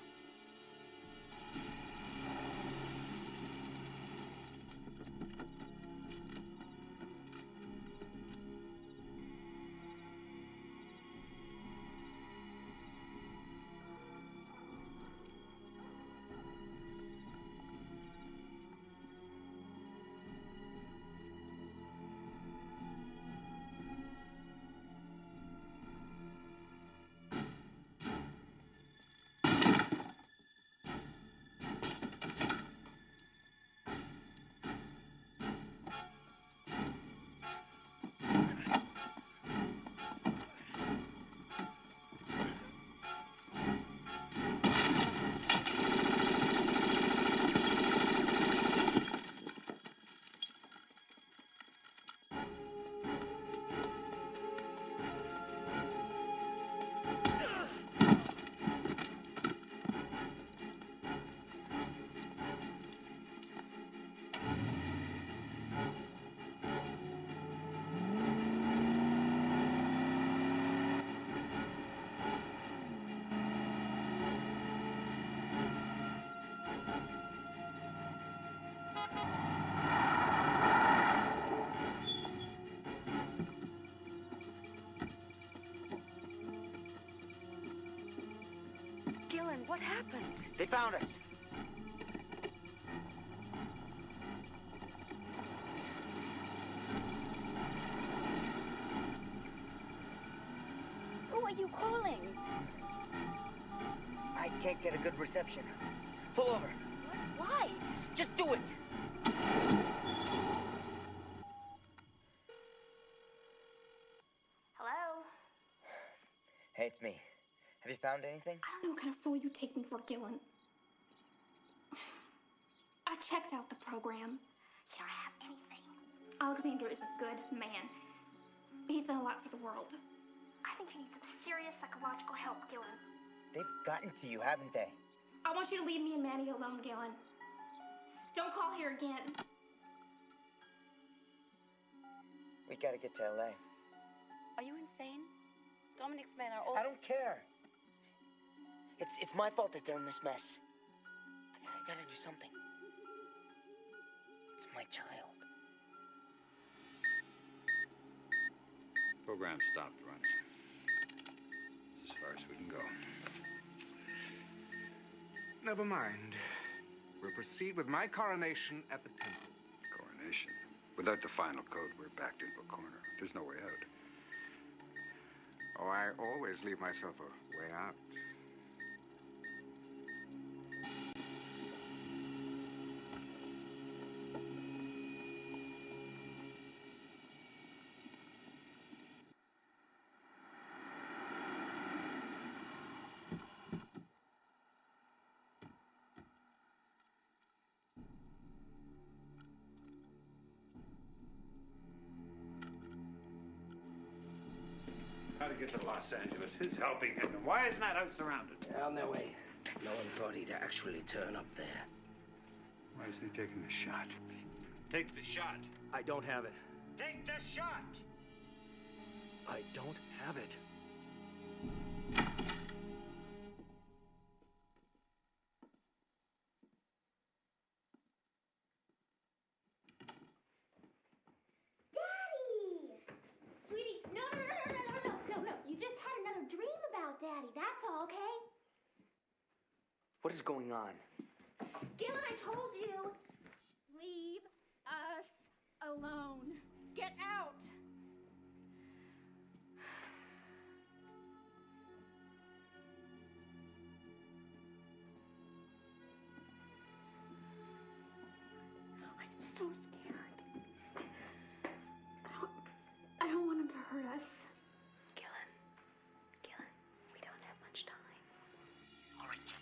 Gillen, what happened? They found us. Who are you calling? I can't get a good reception. Pull over. What? Why? Just do it. Hello? Hey, it's me. Have you found anything? I don't know what kind of fool you take me for, Gillen. I checked out the program. You don't have anything. Alexander is a good man. He's done a lot for the world. I think you need some serious psychological help, Gillen. They've gotten to you, haven't they? I want you to leave me and Maddie alone, Gillen. Don't call here again. We gotta get to LA. Are you insane? Dominic's men are all... I don't care. It's my fault that they're in this mess. I gotta do something. It's my child. Program stopped running. It's as far as we can go. Never mind. We'll proceed with my coronation at the temple. Coronation? Without the final code, we're backed into a corner. There's no way out. Oh, I always leave myself a way out. How to get to Los Angeles? Who's helping him? And why isn't that house surrounded? They're on their way. No one thought he'd actually turn up there. Why isn't he taking the shot? Take the shot. I don't have it. Take the shot! I don't have it. Sweetie, no. You just had another dream about Daddy. That's all, okay? What is going on? Gillen, I told you. Leave us alone. Get out. I'm so scared. I don't want him to hurt us. Gillen, we don't have much time. All right, Jen.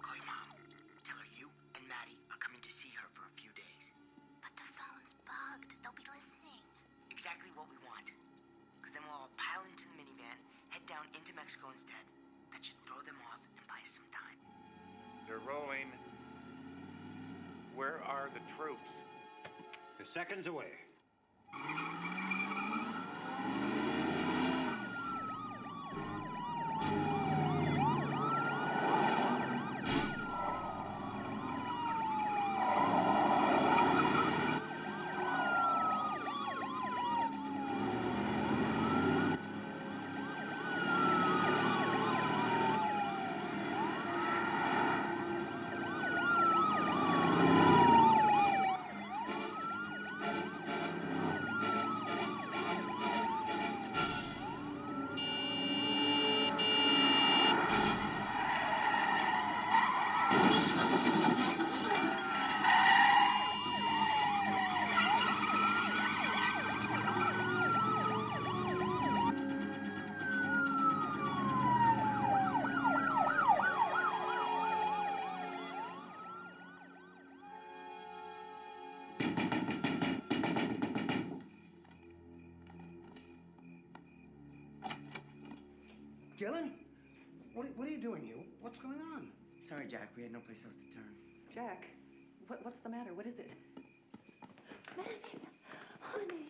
Call your mom. Tell her you and Maddie are coming to see her for a few days. exactly what we want. Because then we'll all pile into the minivan, head down into Mexico instead. That should throw them off and buy us some time. They're rolling. Where are the troops? They're seconds away. Gillen? What are you doing here? What's going on? Sorry, Jack, we had no place else to turn. Jack, what's the matter? What is it? Honey.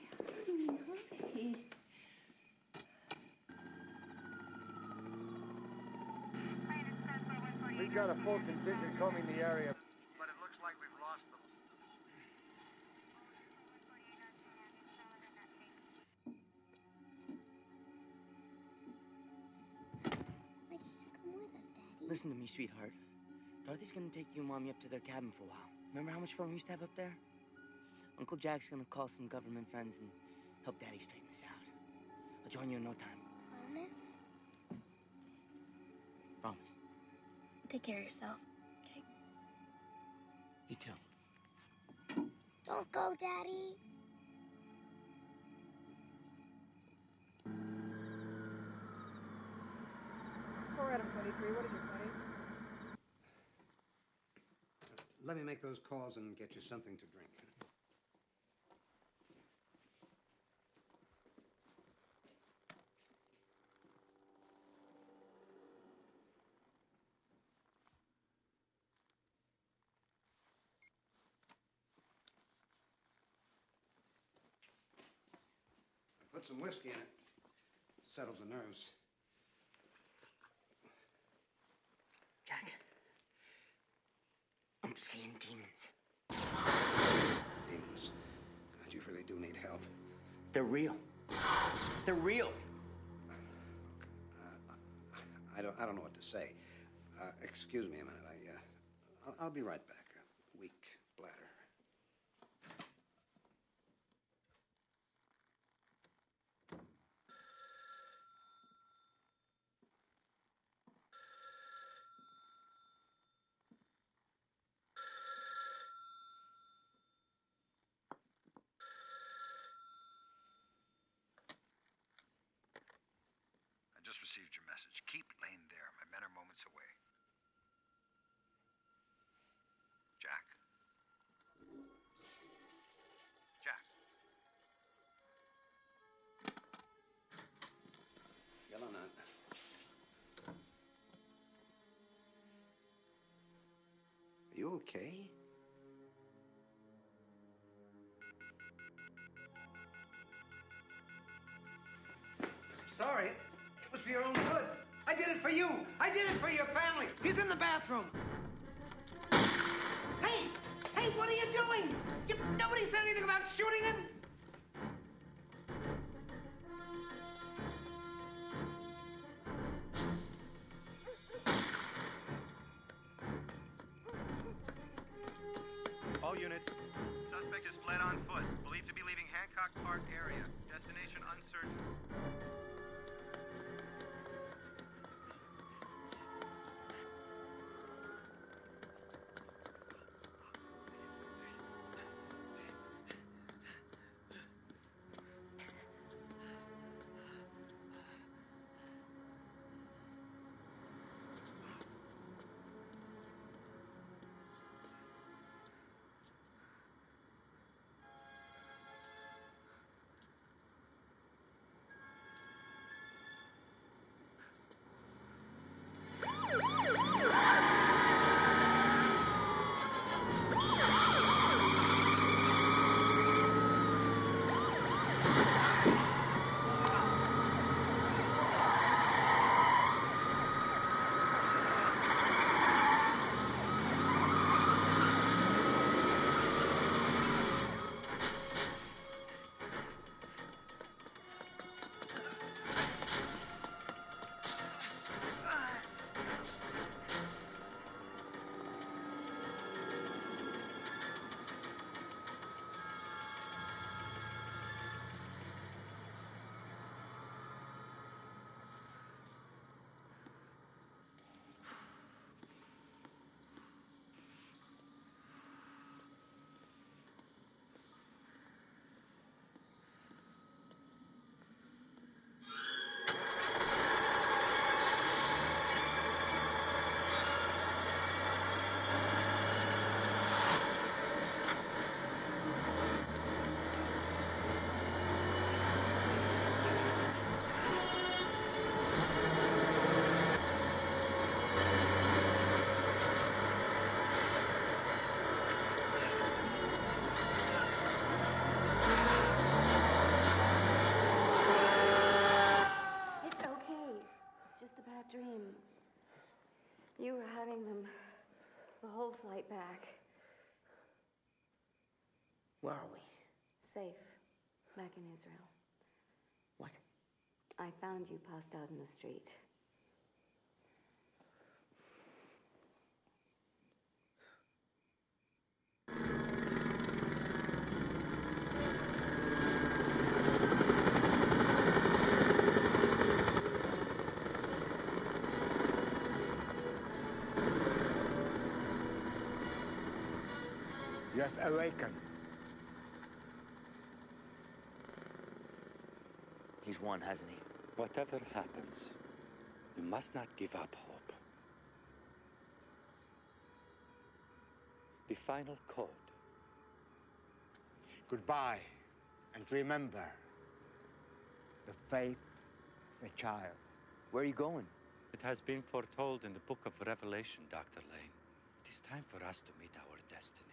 We've got a full contingent combing the area, but it looks like we've lost them. Listen to me, sweetheart. Dorothy's gonna take you and Mommy up to their cabin for a while. Remember how much fun we used to have up there? Uncle Jack's gonna call some government friends and help Daddy straighten this out. I'll join you in no time. Promise? Promise. Take care of yourself, okay? You too. Don't go, Daddy. Poor Adam 23, what is your buddy? Let me make those calls and get you something to drink. Put some whiskey in it. Settles the nerves. Jack, I'm seeing demons. Demons? God, you really do need help. They're real. They're real. I don't know what to say. Excuse me a minute. I'll be right back. Weak bladder. I just received your message. Keep laying there. My men are moments away. Jack? Jack? Yelling at. Are you okay? Sorry. It was for your own good. I did it for you. I did it for your family. He's in the bathroom. Hey! Hey, what are you doing? Nobody said anything about shooting him. All units. Suspect is fled on foot. Believed to be leaving Hancock Park area. Destination uncertain. whole flight back. Where are we? Safe. Back in Israel. What? I found you passed out in the street. You have awakened. He's won, hasn't he? Whatever happens, you must not give up hope. The final code. Goodbye, and remember the faith of a child. Where are you going? It has been foretold in the book of Revelation, Dr. Lane. It is time for us to meet our destiny.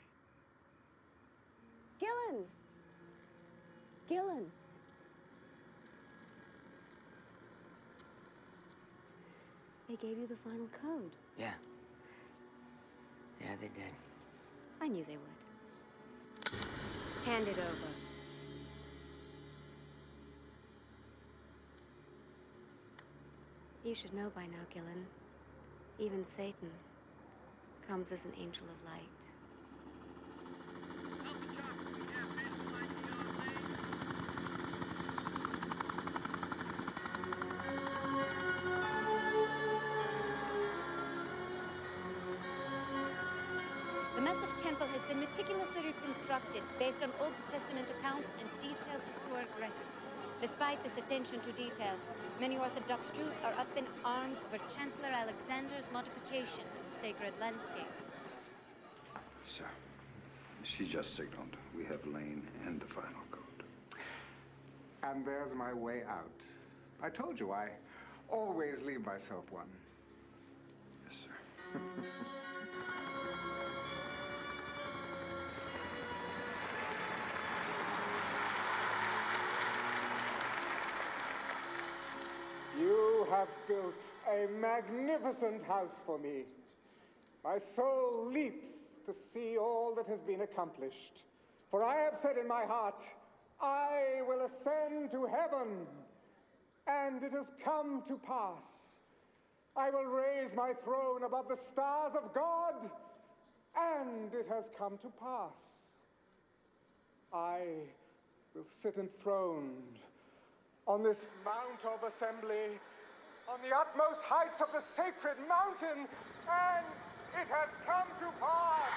Gillen! Gillen! They gave you the final code. Yeah. Yeah, they did. I knew they would. Hand it over. You should know by now, Gillen. Even Satan comes as an angel of light. The massive temple has been meticulously reconstructed based on Old Testament accounts and detailed historic records. Despite this attention to detail, many Orthodox Jews are up in arms over Chancellor Alexander's modification to the sacred landscape. Sir, she just signaled. We have Lane and the final code. And there's my way out. I told you I always leave myself one. Yes, sir. You have built a magnificent house for me. My soul leaps to see all that has been accomplished. For I have said in my heart, I will ascend to heaven, and it has come to pass. I will raise my throne above the stars of God, and it has come to pass. I will sit enthroned on this mount of assembly, on the utmost heights of the sacred mountain, and it has come to pass.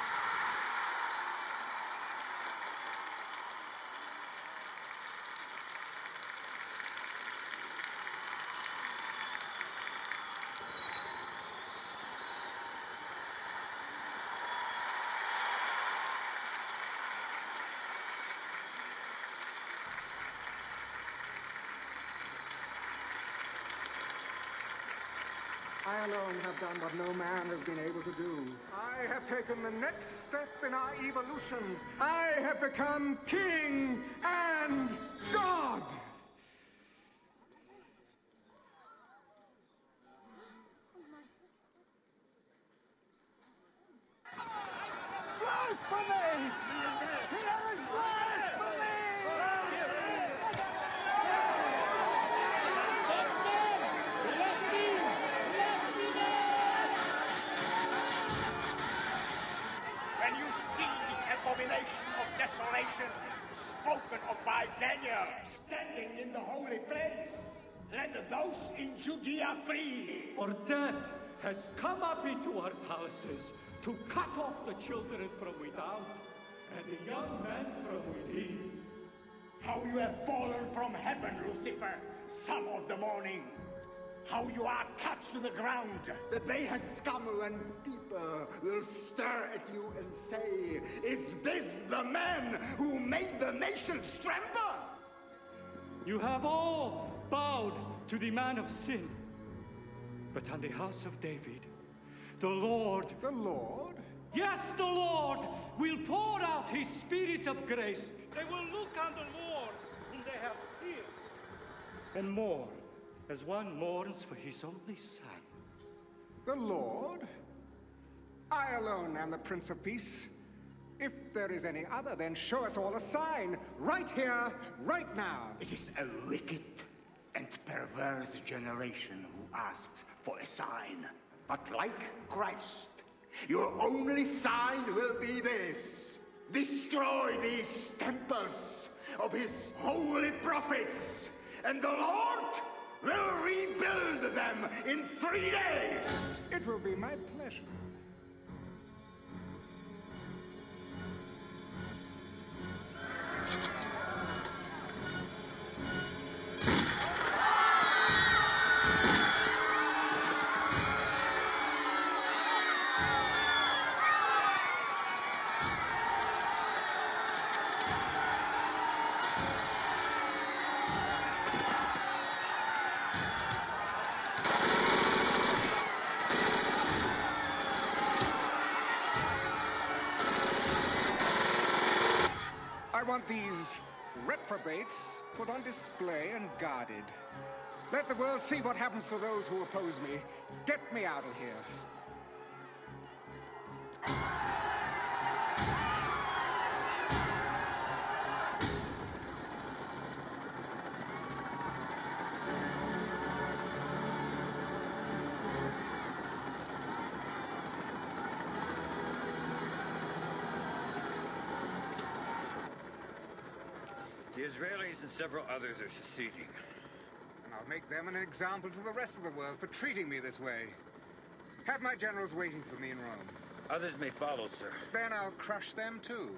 I alone have done what no man has been able to do. I have taken the next step in our evolution. I have become king and God. Blasphemy! Here is blasphemy! When you see the abomination of desolation spoken of by Daniel standing in the holy place, let those in Judea flee. For death has come up into our palaces to cut off the children from without and the young men from within. How you have fallen from heaven, Lucifer, son of the morning. How you are cut to the ground. The day has come when people will stare at you and say, is this the man who made the nations tremble? You have all bowed to the man of sin. But on the house of David, the Lord... The Lord? Yes, the Lord will pour out his spirit of grace. They will look on the Lord whom they have pierced, and mourn as one mourns for his only son. The Lord? I alone am the Prince of Peace. If there is any other, then show us all a sign, right here, right now. It is a wicked and perverse generation who asks for a sign. But like Christ, your only sign will be this. Destroy these temples of his holy prophets, and the Lord will rebuild them in 3 days. It will be my pleasure. I want these reprobates put on display and guarded. Let the world see what happens to those who oppose me. Get me out of here. The Israelis and several others are seceding. And I'll make them an example to the rest of the world for treating me this way. Have my generals waiting for me in Rome. Others may follow, sir. Then I'll crush them too.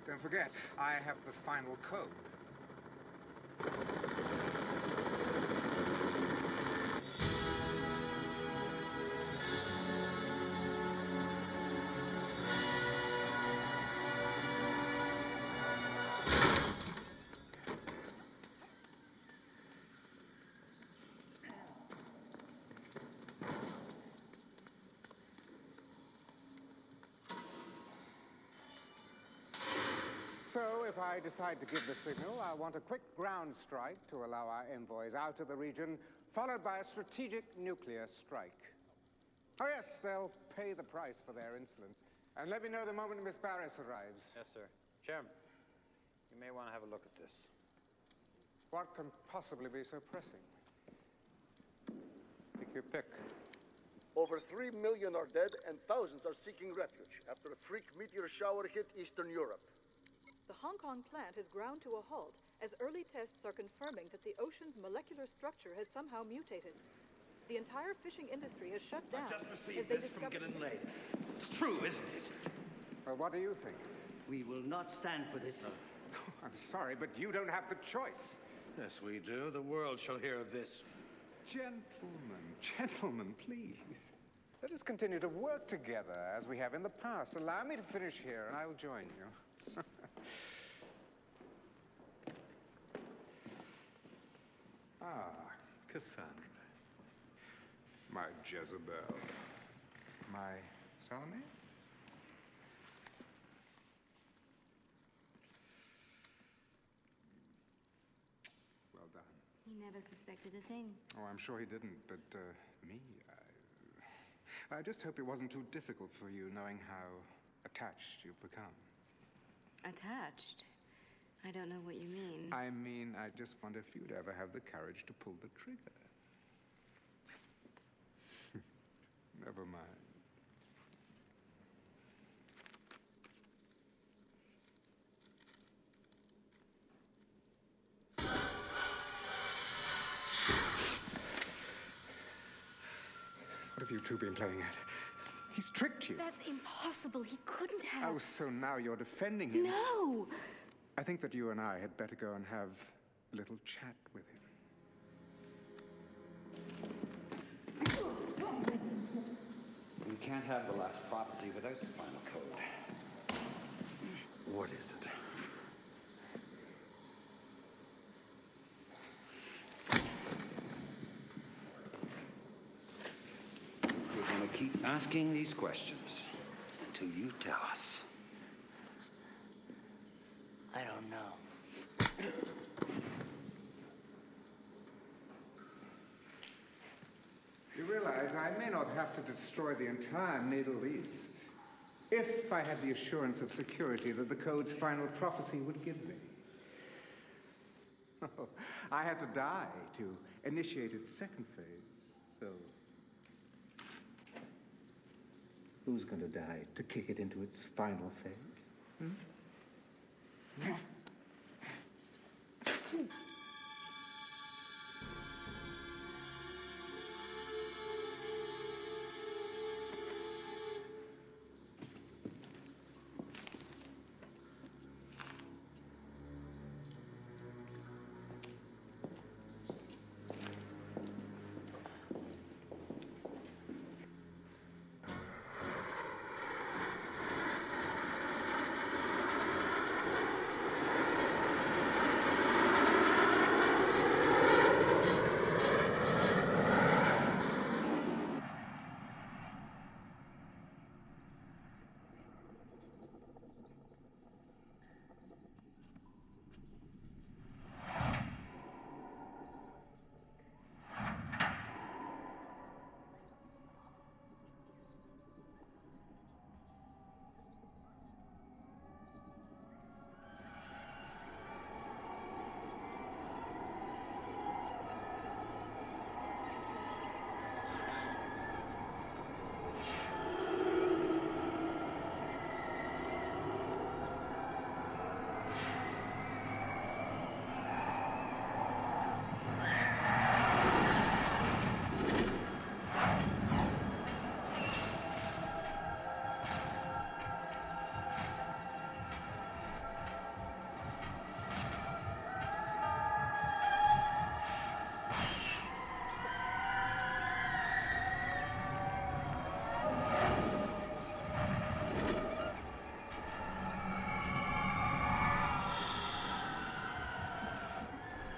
Don't forget, I have the final code. So, if I decide to give the signal, I want a quick ground strike to allow our envoys out of the region, followed by a strategic nuclear strike. Oh yes, they'll pay the price for their insolence. And let me know the moment Miss Barris arrives. Yes, sir. Chairman, you may want to have a look at this. What can possibly be so pressing? Pick your pick. Over 3 million are dead and thousands are seeking refuge after a freak meteor shower hit Eastern Europe. The Hong Kong plant has ground to a halt as early tests are confirming that the ocean's molecular structure has somehow mutated. The entire fishing industry is shut down. I just received this from Gillen Lane. It's true, isn't it? Well, what do you think? We will not stand for this. I'm sorry, but you don't have the choice. Yes, we do. The world shall hear of this. Gentlemen, please. Let us continue to work together as we have in the past. Allow me to finish here, and I will join you. Cassandra. My Jezebel. My Salome? Well done. He never suspected a thing. Oh, I'm sure he didn't, but me, I just hope it wasn't too difficult for you knowing how attached you've become. Attached? I don't know what you mean. I mean, I just wonder if you'd ever have the courage to pull the trigger. Never mind. What have you two been playing at? He's tricked you. That's impossible. He couldn't have. Oh, so now you're defending him. No! I think that you and I had better go and have a little chat with him. We can't have the last prophecy without the final code. What is it? We're going to keep asking these questions until you tell us. I don't know. You realize I may not have to destroy the entire Middle East if I had the assurance of security that the Code's final prophecy would give me. Oh, I had to die to initiate its second phase, so who's going to die to kick it into its final phase? Hmm?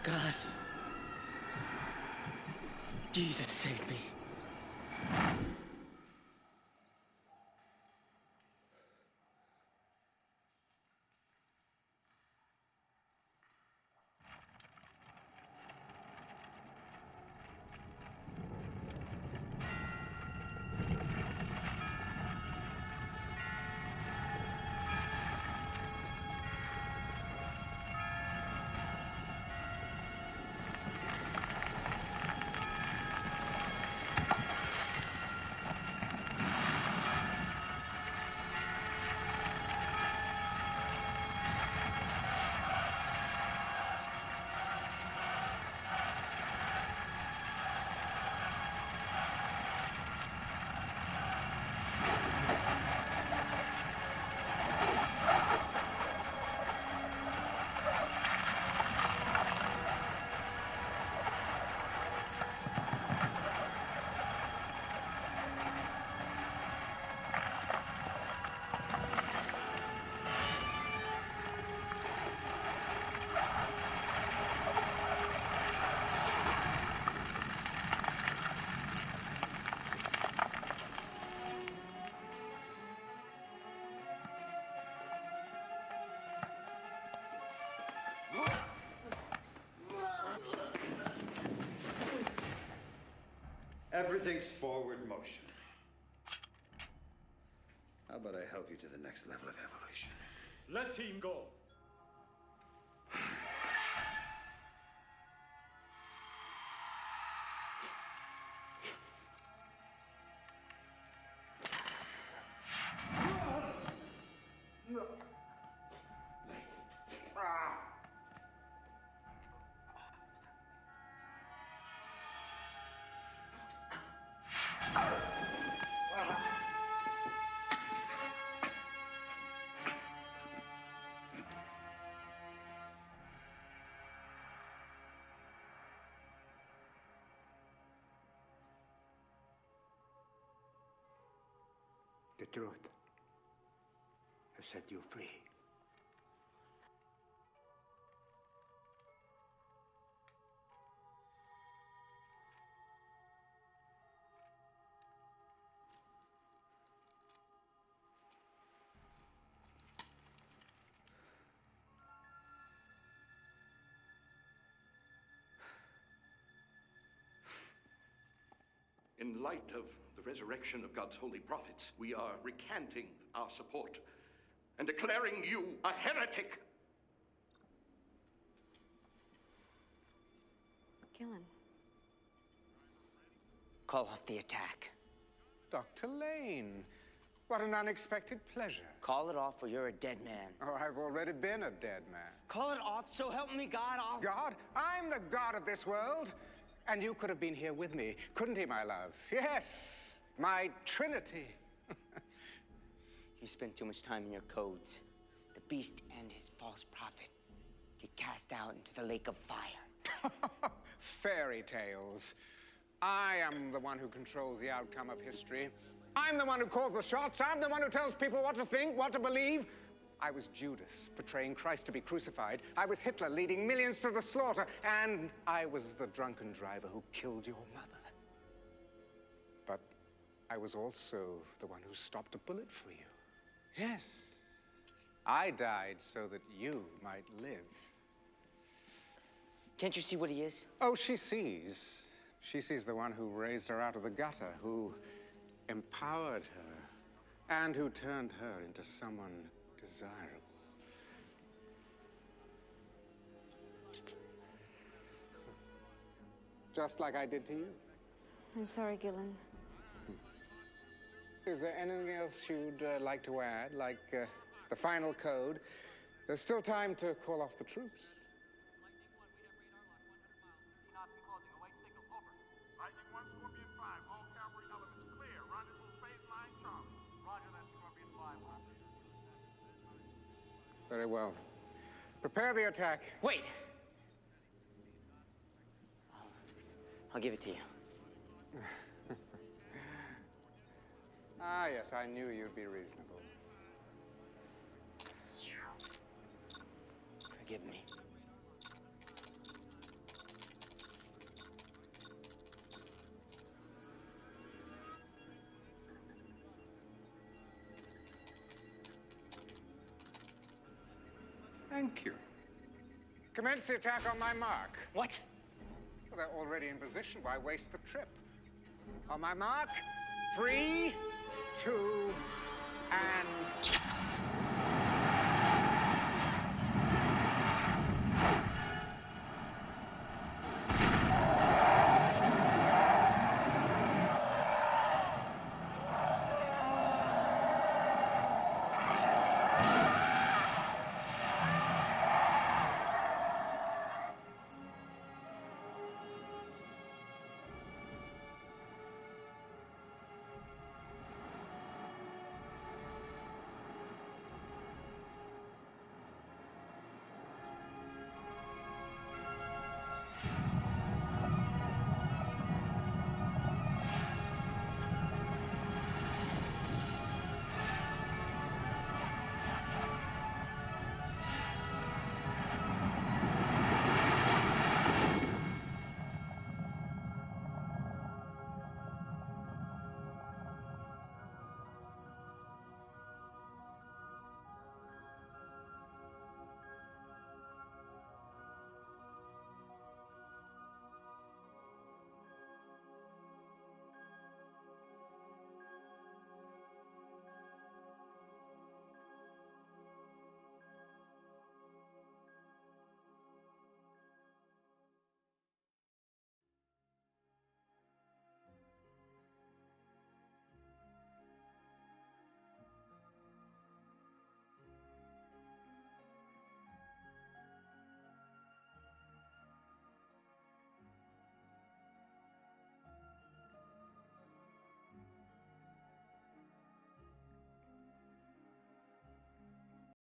God. Jesus, save me. Everything's forward motion. How about I help you to the next level of evolution? Let him go. The truth has set you free. In light of the resurrection of God's holy prophets, we are recanting our support and declaring you a heretic. Gillen. Call off the attack. Dr. Lane, what an unexpected pleasure. Call it off or you're a dead man. Oh, I've already been a dead man. Call it off, so help me God, God? I'm the God of this world. And you could have been here with me, couldn't he, my love? Yes, my Trinity. You spend too much time in your codes. The beast and his false prophet get cast out into the lake of fire. Fairy tales. I am the one who controls the outcome of history. I'm the one who calls the shots. I'm the one who tells people what to think, what to believe. I was Judas, betraying Christ to be crucified. I was Hitler, leading millions to the slaughter. And I was the drunken driver who killed your mother. But I was also the one who stopped a bullet for you. Yes. I died so that you might live. Can't you see what he is? Oh, she sees. She sees the one who raised her out of the gutter, who empowered her, and who turned her into someone desirable. Just like I did to you. I'm sorry, Gillen. Is there anything else you'd like to add, like the final code? There's still time to call off the troops. Very well. Prepare the attack. Wait! I'll give it to you. Ah, yes, I knew you'd be reasonable. Forgive me. Thank you. Commence the attack on my mark. What? Well, they're already in position. Why waste the trip? On my mark, 3, 2, and...